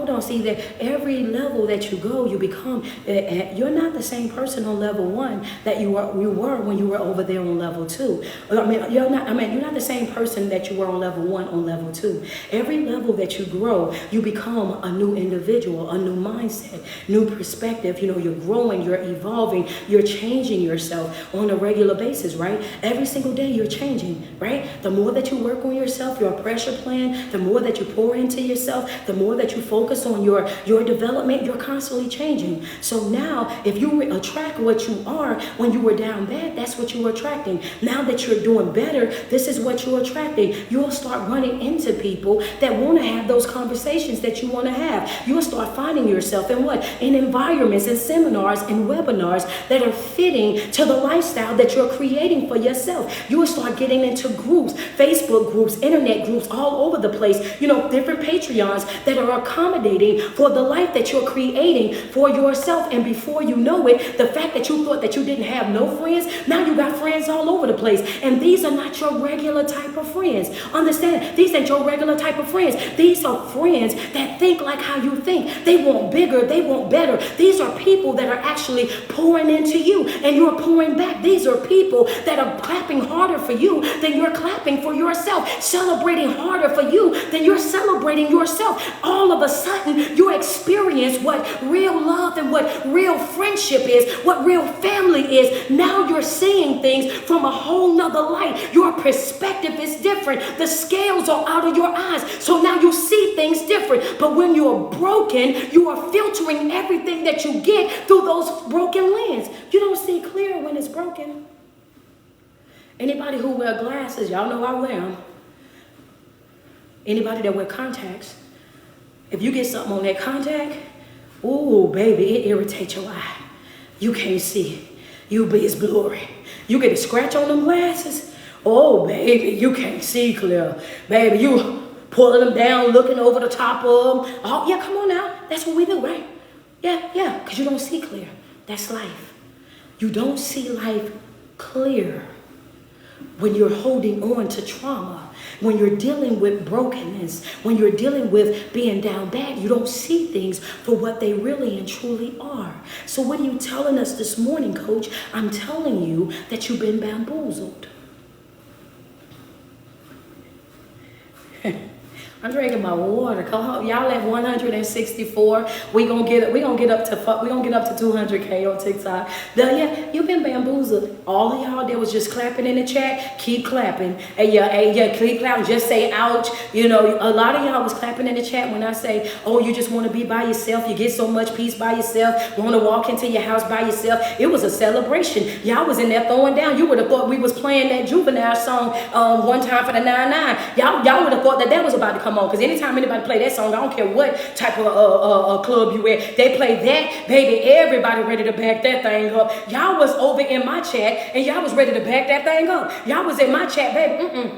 A: on. See, that every level that you go, you become. You're not the same person on level 1 that you were when you were over there on level 2. You're not the same person that you were on level 1 on level 2. Every level that you grow, you become a new individual, a new mindset, new perspective. You know, you're growing, you're evolving, you're changing yourself on a regular basis, right? Every single day you're changing, right? The more that you work on yourself, your pressure plan, the more that you pour into yourself, the more that you focus on your development, you're constantly changing. So now, if you attract what you are when you were down bad, that's what you were attracting. Now that you're doing better, this is what you're attracting. You'll start running into people that want to have those conversations that you want to have. You'll start finding yourself in what? In environments, in seminars, in webinars that are fitting to the lifestyle that you're creating for yourself. You will start getting into groups, Facebook groups, internet groups all over the place, different Patreons that are accommodating for the life that you're creating for yourself. And before you know it, the fact that you thought that you didn't have no friends, now you got friends all over the place. And these are not your regular type of friends. Understand, these ain't your regular type of friends. These are friends that think like how you think. They want bigger, they want better. These are people that are actually pouring into you and you're pouring back. These are people that are clapping harder for you than you're clapping clapping for yourself, celebrating harder for you than you're celebrating yourself. All of a sudden, you experience what real love and what real friendship is, what real family is. Now you're seeing things from a whole nother light. Your perspective is different. The scales are out of your eyes. So now you see things different. But when you're broken, you are filtering everything that you get through those broken lens. You don't see clear when it's broken. Anybody who wear glasses, y'all know I wear them. Anybody that wear contacts, if you get something on that contact, ooh, baby, it irritates your eye. You can't see. It's blurry. You get a scratch on them glasses, oh, baby, you can't see clear. Baby, you pulling them down, looking over the top of them. Oh, yeah, come on now. That's what we do, right? Yeah, because you don't see clear. That's life. You don't see life clear when you're holding on to trauma, when you're dealing with brokenness, when you're dealing with being down bad. You don't see things for what they really and truly are. So what are you telling us this morning, Coach? I'm telling you that you've been bamboozled. I'm drinking my water. Y'all at 164. We gonna get up to 200K on TikTok. Yeah, you've been bamboozled. All of y'all that was just clapping in the chat, keep clapping. Yeah, keep clapping. Just say ouch. You know, a lot of y'all was clapping in the chat when I say, oh, you just want to be by yourself. You get so much peace by yourself. Want to walk into your house by yourself. It was a celebration. Y'all was in there throwing down. You would have thought we was playing that Juvenile song one time for the 9-9. Y'all would have thought that was about to come on, because anytime anybody play that song, I don't care what type of club you at, they play that, baby, everybody ready to back that thing up. Y'all was over in my chat and y'all was ready to back that thing up. Y'all was in my chat, baby.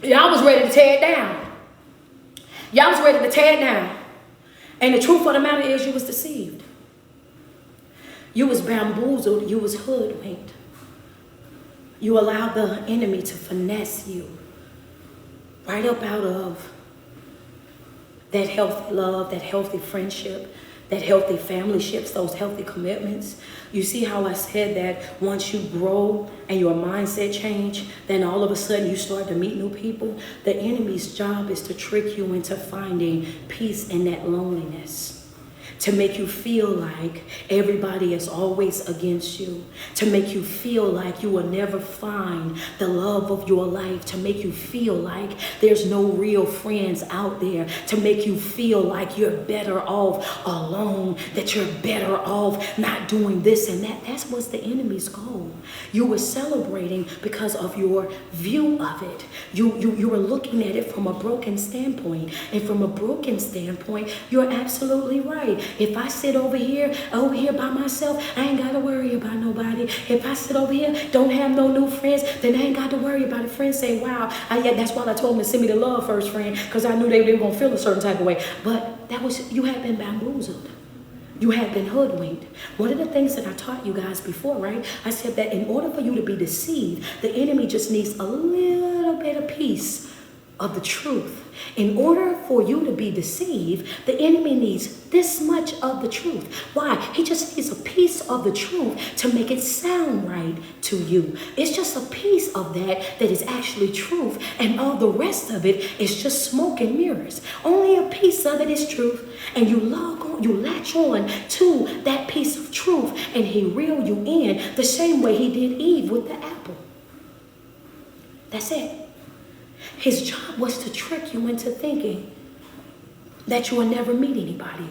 A: Y'all was ready to tear it down. Y'all was ready to tear it down. And the truth of the matter is, you was deceived. You was bamboozled. You was hoodwinked. You allowed the enemy to finesse you right up out of that healthy love, that healthy friendship, that healthy family ships, those healthy commitments. You see how I said that once you grow and your mindset change, then all of a sudden you start to meet new people. The enemy's job is to trick you into finding peace in that loneliness, to make you feel like everybody is always against you, to make you feel like you will never find the love of your life, to make you feel like there's no real friends out there, to make you feel like you're better off alone, that you're better off not doing this and that. That's what's the enemy's goal. You were celebrating because of your view of it. You were looking at it from a broken standpoint, and from a broken standpoint, you're absolutely right. If I sit over here by myself, I ain't got to worry about nobody. If I sit over here, don't have no new friends, then I ain't got to worry about it. Friends say, wow, that's why I told them to send me the love first, friend, because I knew they were going to feel a certain type of way. But you had been bamboozled. You had been hoodwinked. One of the things that I taught you guys before, right? I said that in order for you to be deceived, the enemy just needs a little bit of piece of the truth. In order for you to be deceived, the enemy needs this much of the truth. Why? He just needs a piece of the truth to make it sound right to you. It's just a piece of that is actually truth, and all the rest of it is just smoke and mirrors. Only a piece of it is truth, and you latch on to that piece of truth, and he reel you in the same way he did Eve with the apple. That's it. His job was to trick you into thinking that you will never meet anybody,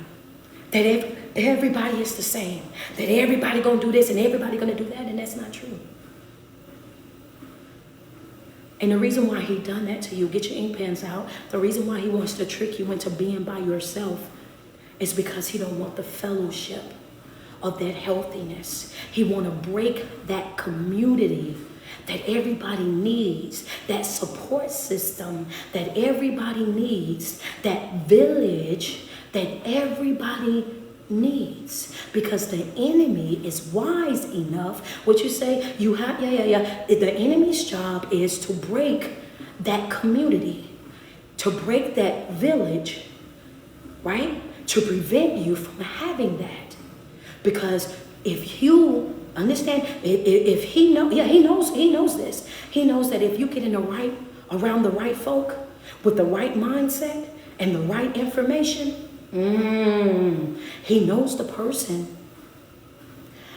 A: that everybody is the same, that everybody gonna do this and everybody gonna do that, and that's not true. And the reason why he done that to you, get your ink pens out, the reason why he wants to trick you into being by yourself is because he don't want the fellowship of that healthiness. He want to break that community that everybody needs, that support system that everybody needs, that village that everybody needs, because the enemy is wise enough. What you say, the enemy's job is to break that community, to break that village, right? To prevent you from having that. Because if you Understand? If he know, yeah, he knows this. He knows that if you get around the right folk with the right mindset and the right information, he knows the person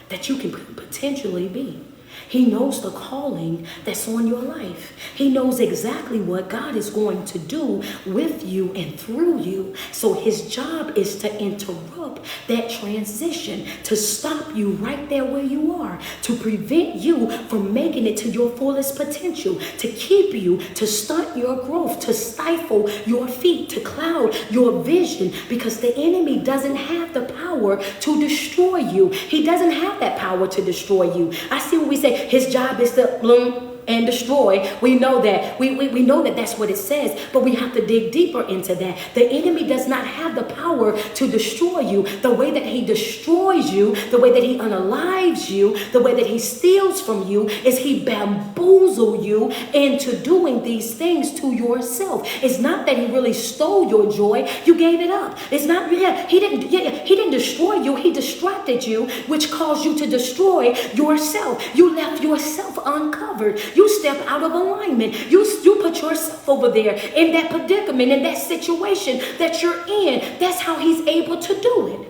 A: that you can potentially be. He knows the calling that's on your life. He knows exactly what God is going to do with you and through you. So his job is to interrupt that transition, to stop you right there where you are, to prevent you from making it to your fullest potential, to keep you, to stunt your growth, to stifle your feet, to cloud your vision, because the enemy doesn't have the power to destroy you. He doesn't have that power to destroy you. I see what we say. His job is to and destroy. We know that. We know that that's what it says, but we have to dig deeper into that. The enemy does not have the power to destroy you. The way that he destroys you, the way that he unalives you, the way that he steals from you is he bamboozles you into doing these things to yourself. It's not that he really stole your joy. You gave it up. It's not, he didn't destroy you. He distracted you, which caused you to destroy yourself. You left yourself uncovered. You step out of alignment. You put yourself over there in that predicament, in that situation that you're in. That's how he's able to do it.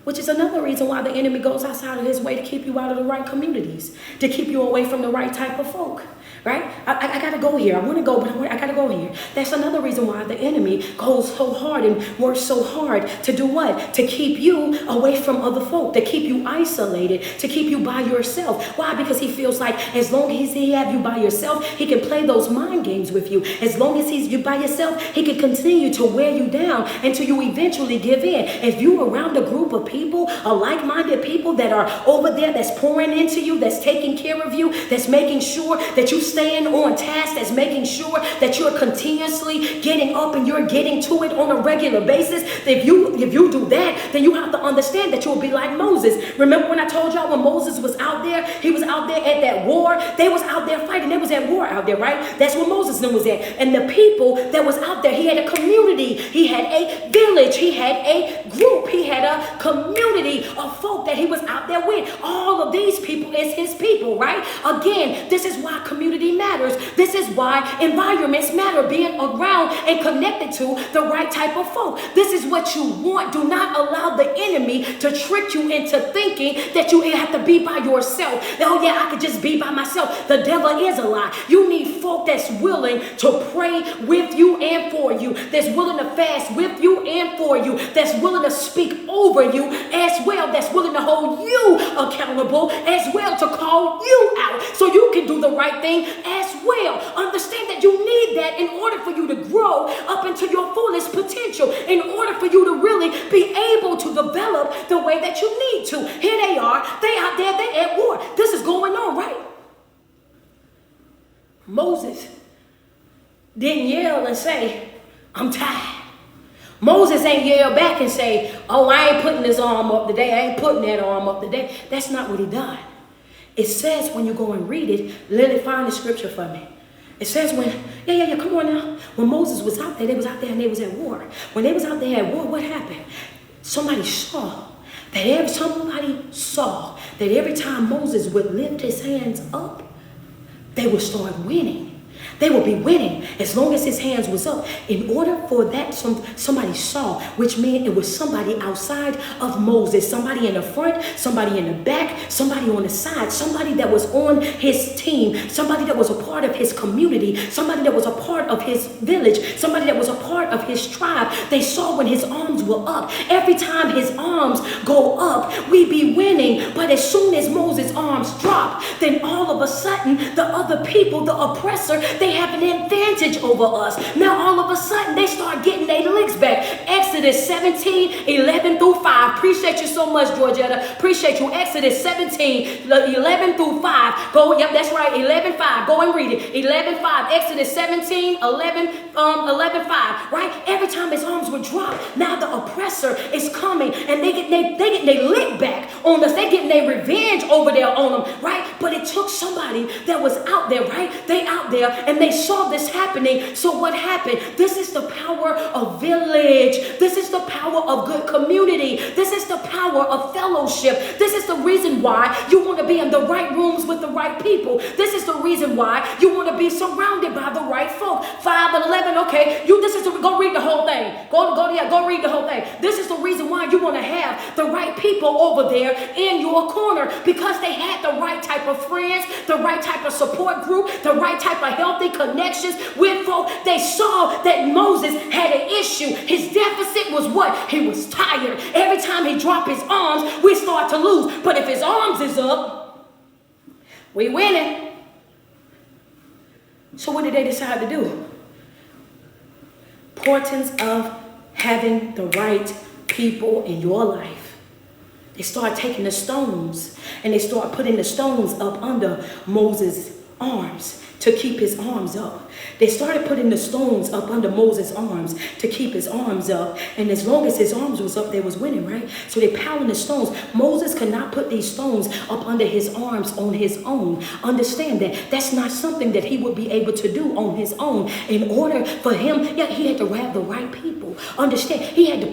A: Which is another reason why the enemy goes outside of his way to keep you out of the right communities, to keep you away from the right type of folk. Right? I got to go here. I want to go, but I got to go here. That's another reason why the enemy goes so hard and works so hard to do what? To keep you away from other folk, to keep you isolated, to keep you by yourself. Why? Because he feels like as long as he have you by yourself, he can play those mind games with you. As long as he's you by yourself, he can continue to wear you down until you eventually give in. If you're around a group of people, a like-minded people that are over there, that's pouring into you, that's taking care of you, that's making sure that you staying on task, that's making sure that you're continuously getting up and you're getting to it on a regular basis. If you do that, then you have to understand that you'll be like Moses. Remember when I told y'all when Moses was out there, he was out there at that war. They was out there fighting. They was at war out there, right? That's where Moses was at. And the people that was out there, he had a community. He had a village. He had a group. He had a community of folk that he was out there with. All of these people is his people, right? Again, this is why community matters. This is why environments matter, being around and connected to the right type of folk. This is what you want. Do not allow the enemy to trick you into thinking that you have to be by yourself. Oh yeah, I could just be by myself. The devil is a lie. You need folk that's willing to pray with you and for you, that's willing to fast with you and for you, that's willing to speak over you as well, that's willing to hold you accountable as well, to call you out so you can do the right thing as well. Understand that you need that in order for you to grow up into your fullest potential, in order for you to really be able to develop the way that you need to. Here they are. They out there. They at war. This is going on, right? Moses didn't yell and say, I'm tired. Moses ain't yell back and say, oh, I ain't putting this arm up today. I ain't putting that arm up today. That's not what he done. It says when you go and read it, Lily, find the scripture for me. It says when, come on now. When Moses was out there, they was out there and they was at war. When they was out there at war, what happened? Somebody saw that every time Moses would lift his hands up, they would start winning. They will be winning as long as his hands was up. In order for that, somebody saw, which meant it was somebody outside of Moses, somebody in the front, somebody in the back, somebody on the side, somebody that was on his team, somebody that was a part of his community, somebody that was a part of his village, somebody that was a part of his tribe. They saw when his arms were up. Every time his arms go up, we be winning. But as soon as Moses' arms drop, then all of a sudden, the other people, the oppressor, they have an advantage over us. Now all of a sudden they start getting their licks back. Exodus 17, 11 through 5. Appreciate you so much, Georgetta. Appreciate you. Exodus 17, 11 through 5. Go, yep, that's right, 11, 5. Go and read it. 11, 5. Exodus 17, 11, 5. Right? Every time his arms would drop, now the oppressor is coming and they get their lick back on us. They getting their revenge over there on them, right? But it took somebody that was out there, right? They out there and they saw this happening. So what happened? This is the power of village. This is the power of good community. This is the power power of fellowship. This is the reason why you want to be in the right rooms with the right people. This is the reason why you want to be surrounded by the right folk. 5 and 11, okay, go read the whole thing. Go read the whole thing. This is the reason why you want to have the right people over there in your corner, because they had the right type of friends, the right type of support group, the right type of healthy connections with folk. They saw that Moses had an issue. His deficit was what? He was tired. Every time he dropped his arms, we start to lose. But if his arms is up, we winning. So what did they decide to do? Importance of having the right people in your life. They start taking the stones and they start putting the stones up under Moses' arms to keep his arms up. They started putting the stones up under Moses' arms to keep his arms up. And as long as his arms was up, they was winning, right? So they piling the stones. Moses could not put these stones up under his arms on his own. Understand that that's not something that he would be able to do on his own. In order for him, he had to have the right people. Understand, he had to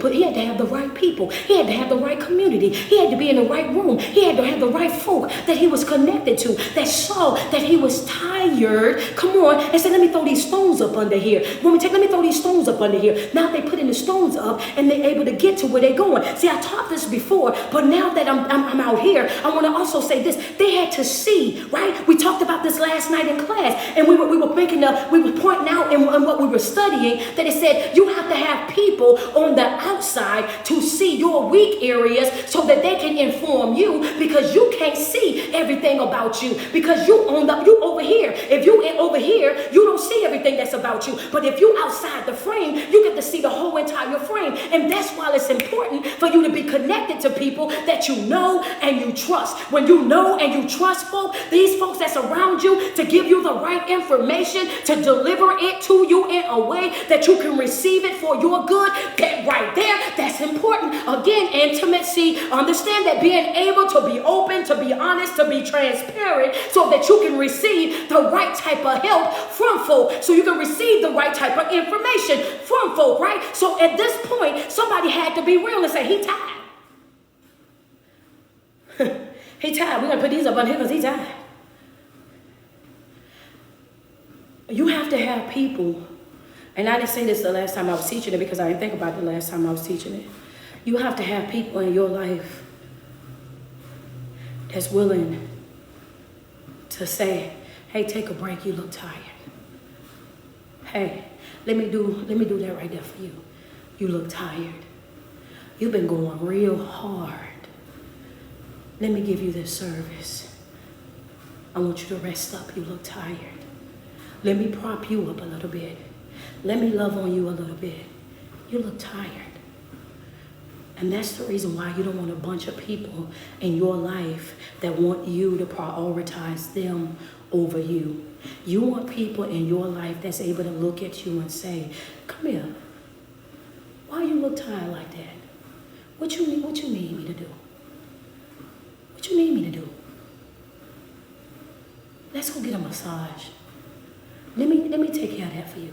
A: have the right people. He had to have the right community. He had to be in the right room. He had to have the right folk that he was connected to, that saw that he was tired. Come on, and said, let me throw these stones up under here. Let me throw these stones up under here. Now they putting the stones up and they're able to get to where they're going. See, I taught this before, but now that I'm out here, I want to also say this. They had to see, right? We talked about this last night in class, and we were pointing out in what we were studying that it said you have to have people on the outside to see your weak areas so that they can inform you, because you can't see everything about you, because you over here. If you over here, you don't see everything that's about you. But if you outside the frame, you get to see the whole entire frame. And that's why it's important for you to be connected to people that you know and you trust. When you know and you trust these folks that's around you, to give you the right information, to deliver it to you in a way that you can receive it for your good, that right there, that's important. Again, intimacy. Understand that being able to be open, to be honest, to be transparent, so that you can receive the right type of help from folk, so you can receive the right type of information from folk, right? So at this point, somebody had to be real and say, he tired. He tired. We're going to put these up on him because he tired. You have to have people, and I didn't say this the last time I was teaching it because I didn't think about it the last time I was teaching it. You have to have people in your life that's willing to say, hey, take a break, you look tired. Hey, let me do that right there for you. You look tired. You've been going real hard. Let me give you this service. I want you to rest up, you look tired. Let me prop you up a little bit. Let me love on you a little bit. You look tired. And that's the reason why you don't want a bunch of people in your life that want you to prioritize them over you. You want people in your life that's able to look at you and say, come here. Why you look tired like that? What you need me to do? What you need me to do? Let's go get a massage. Let me take care of that for you.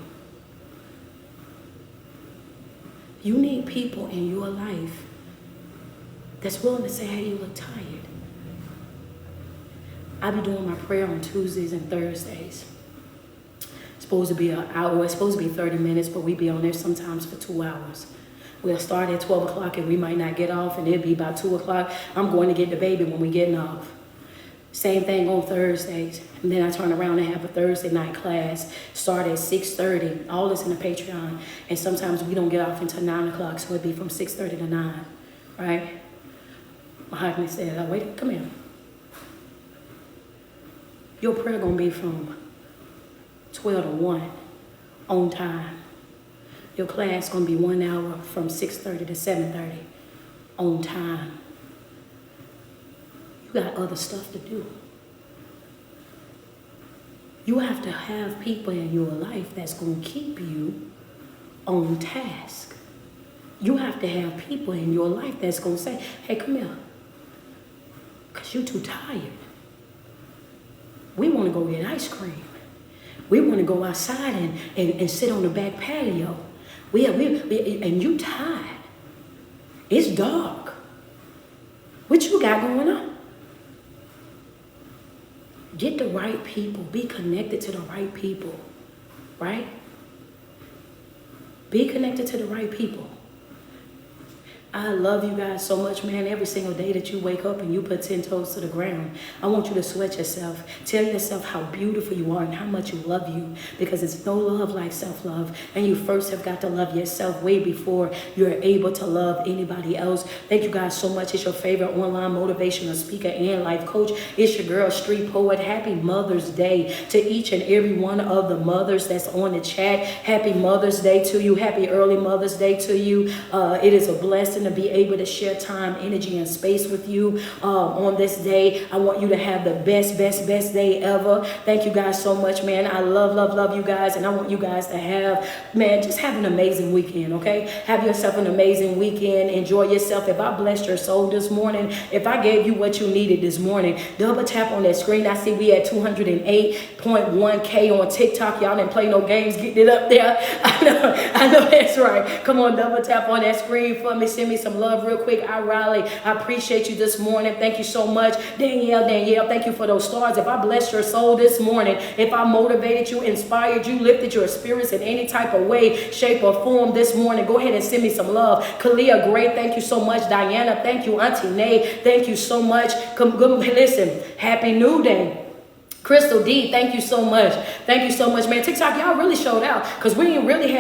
A: You need people in your life that's willing to say, hey, you look tired. I be doing my prayer on Tuesdays and Thursdays. It's supposed to be an hour. It's supposed to be 30 minutes, but we be on there sometimes for 2 hours. We'll start at 12 o'clock and we might not get off, and it'll be about 2 o'clock. I'm going to get the baby when we getting off. Same thing on Thursdays. And then I turn around and have a Thursday night class. Start at 6:30. All this in the Patreon. And sometimes we don't get off until 9 o'clock, so it'd be from 6:30 to 9. Right? My husband said, oh, wait, come here. Your prayer gonna be from 12 to 1 on time. Your class gonna be 1 hour from 6:30 to 7:30 on time. You got other stuff to do. You have to have people in your life that's gonna keep you on task. You have to have people in your life that's gonna say, hey, come here, because you're too tired. We want to go get ice cream. We want to go outside and sit on the back patio. And you tired. It's dark. What you got going on? Get the right people. Be connected to the right people, right? Be connected to the right people. I love you guys so much, man. Every single day that you wake up and you put 10 toes to the ground, I want you to sweat yourself. Tell yourself how beautiful you are and how much you love you, because it's no love like self-love. And you first have got to love yourself way before you're able to love anybody else. Thank you guys so much. It's your favorite online motivational speaker and life coach. It's your girl, Street Poet. Happy Mother's Day to each and every one of the mothers that's on the chat. Happy Mother's Day to you. Happy early Mother's Day to you. It is a blessing to be able to share time, energy, and space with you on this day. I want you to have the best day ever. Thank you guys so much, man. I love you guys, and I want you guys to have, man, just have an amazing weekend, okay? Have yourself an amazing weekend. Enjoy yourself. If I blessed your soul this morning, if I gave you what you needed this morning, double tap on that screen. I see we at 208.1K on TikTok. Y'all didn't play no games getting it up there. I know that's right. Come on, double tap on that screen for me. Send me some love real quick. I appreciate you this morning. Thank you so much. Danielle, thank you for those stars. If I blessed your soul this morning, if I motivated you, inspired you, lifted your spirits in any type of way, shape, or form this morning, go ahead and send me some love. Kalia, great. Thank you so much. Diana, thank you. Auntie Nay, thank you so much. Listen, happy new day. Crystal D, thank you so much. Thank you so much, man. TikTok, y'all really showed out, because we ain't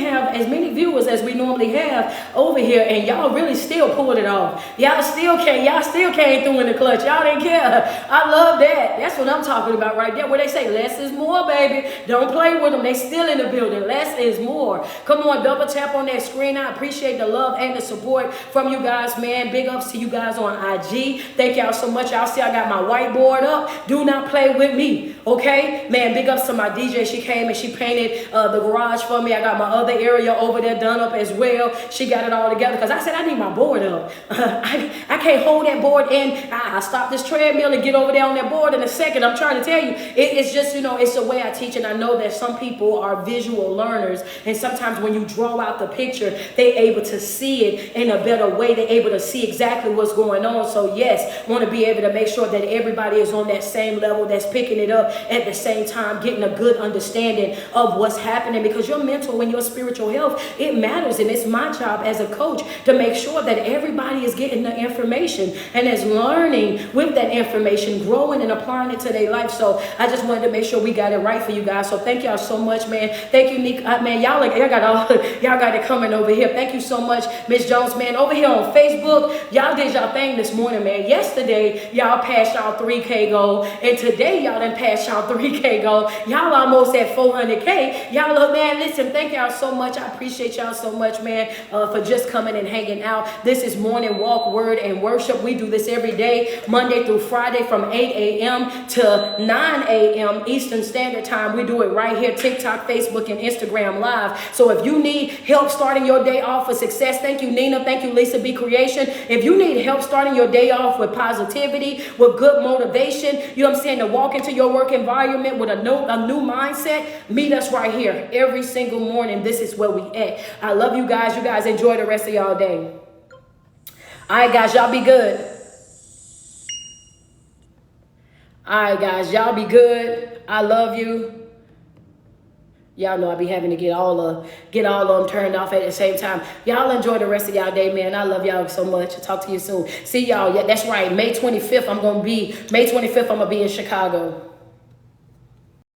A: have as many viewers as we normally have over here, and y'all really still pulled it off. Y'all still came through in the clutch. Y'all didn't care. I love that. That's what I'm talking about right there, where they say less is more, baby. Don't play with them. They still in the building. Less is more. Come on, double tap on that screen. I appreciate the love and the support from you guys, man. Big ups to you guys on IG. Thank y'all so much. Y'all see I got my whiteboard up. Do not play with me, okay? Man, big ups to my DJ. She came and she painted the garage for me. I got my other area over there done up as well. She got it all together, because I said I need my board up. I can't hold that board in. I stop this treadmill and get over there on that board in a second. I'm trying to tell you, it's just, you know, it's the way I teach, and I know that some people are visual learners, and sometimes when you draw out the picture, they're able to see it in a better way. They're able to see exactly what's going on. So yes, want to be able to make sure that everybody is on that same level, that's picking it up at the same time, getting a good understanding of what's happening, because your mental and your spiritual health, it matters. And it's my job as a coach to make sure that everybody is getting the information and is learning with that information, growing and applying it to their life. So I just wanted to make sure we got it right for you guys. So thank y'all so much, man. Thank you, Nick. Man, y'all got it coming over here. Thank you so much, Miss Jones, man. Over here on Facebook, y'all did y'all thing this morning, man. Yesterday, y'all passed y'all 3K goal, and today y'all done passed y'all 3K goal. Y'all almost at 400K. Y'all look, man, listen, thank y'all so much. I appreciate y'all so much, man, for just coming and hanging out. This is Morning Walk, Word, and Worship. We do this every day, Monday through Friday, from 8 a.m. to 9 a.m. Eastern Standard Time. We do it right here, TikTok, Facebook, and Instagram Live. So if you need help starting your day off with success, thank you, Nina. Thank you, Lisa B Creation. If you need help starting your day off with positivity, with good motivation, you know what I'm saying, to walk into your work environment with a new mindset, meet us right here every single morning. This is where we at. I love you guys. You guys enjoy the rest of y'all day. All right, guys, y'all be good. All right, guys, y'all be good. I love you. Y'all know I be having to get all of them turned off at the same time. Y'all enjoy the rest of y'all day, man. I love y'all so much. I'll talk to you soon. See y'all. Yeah, that's right. May 25th, I'm gonna be in Chicago.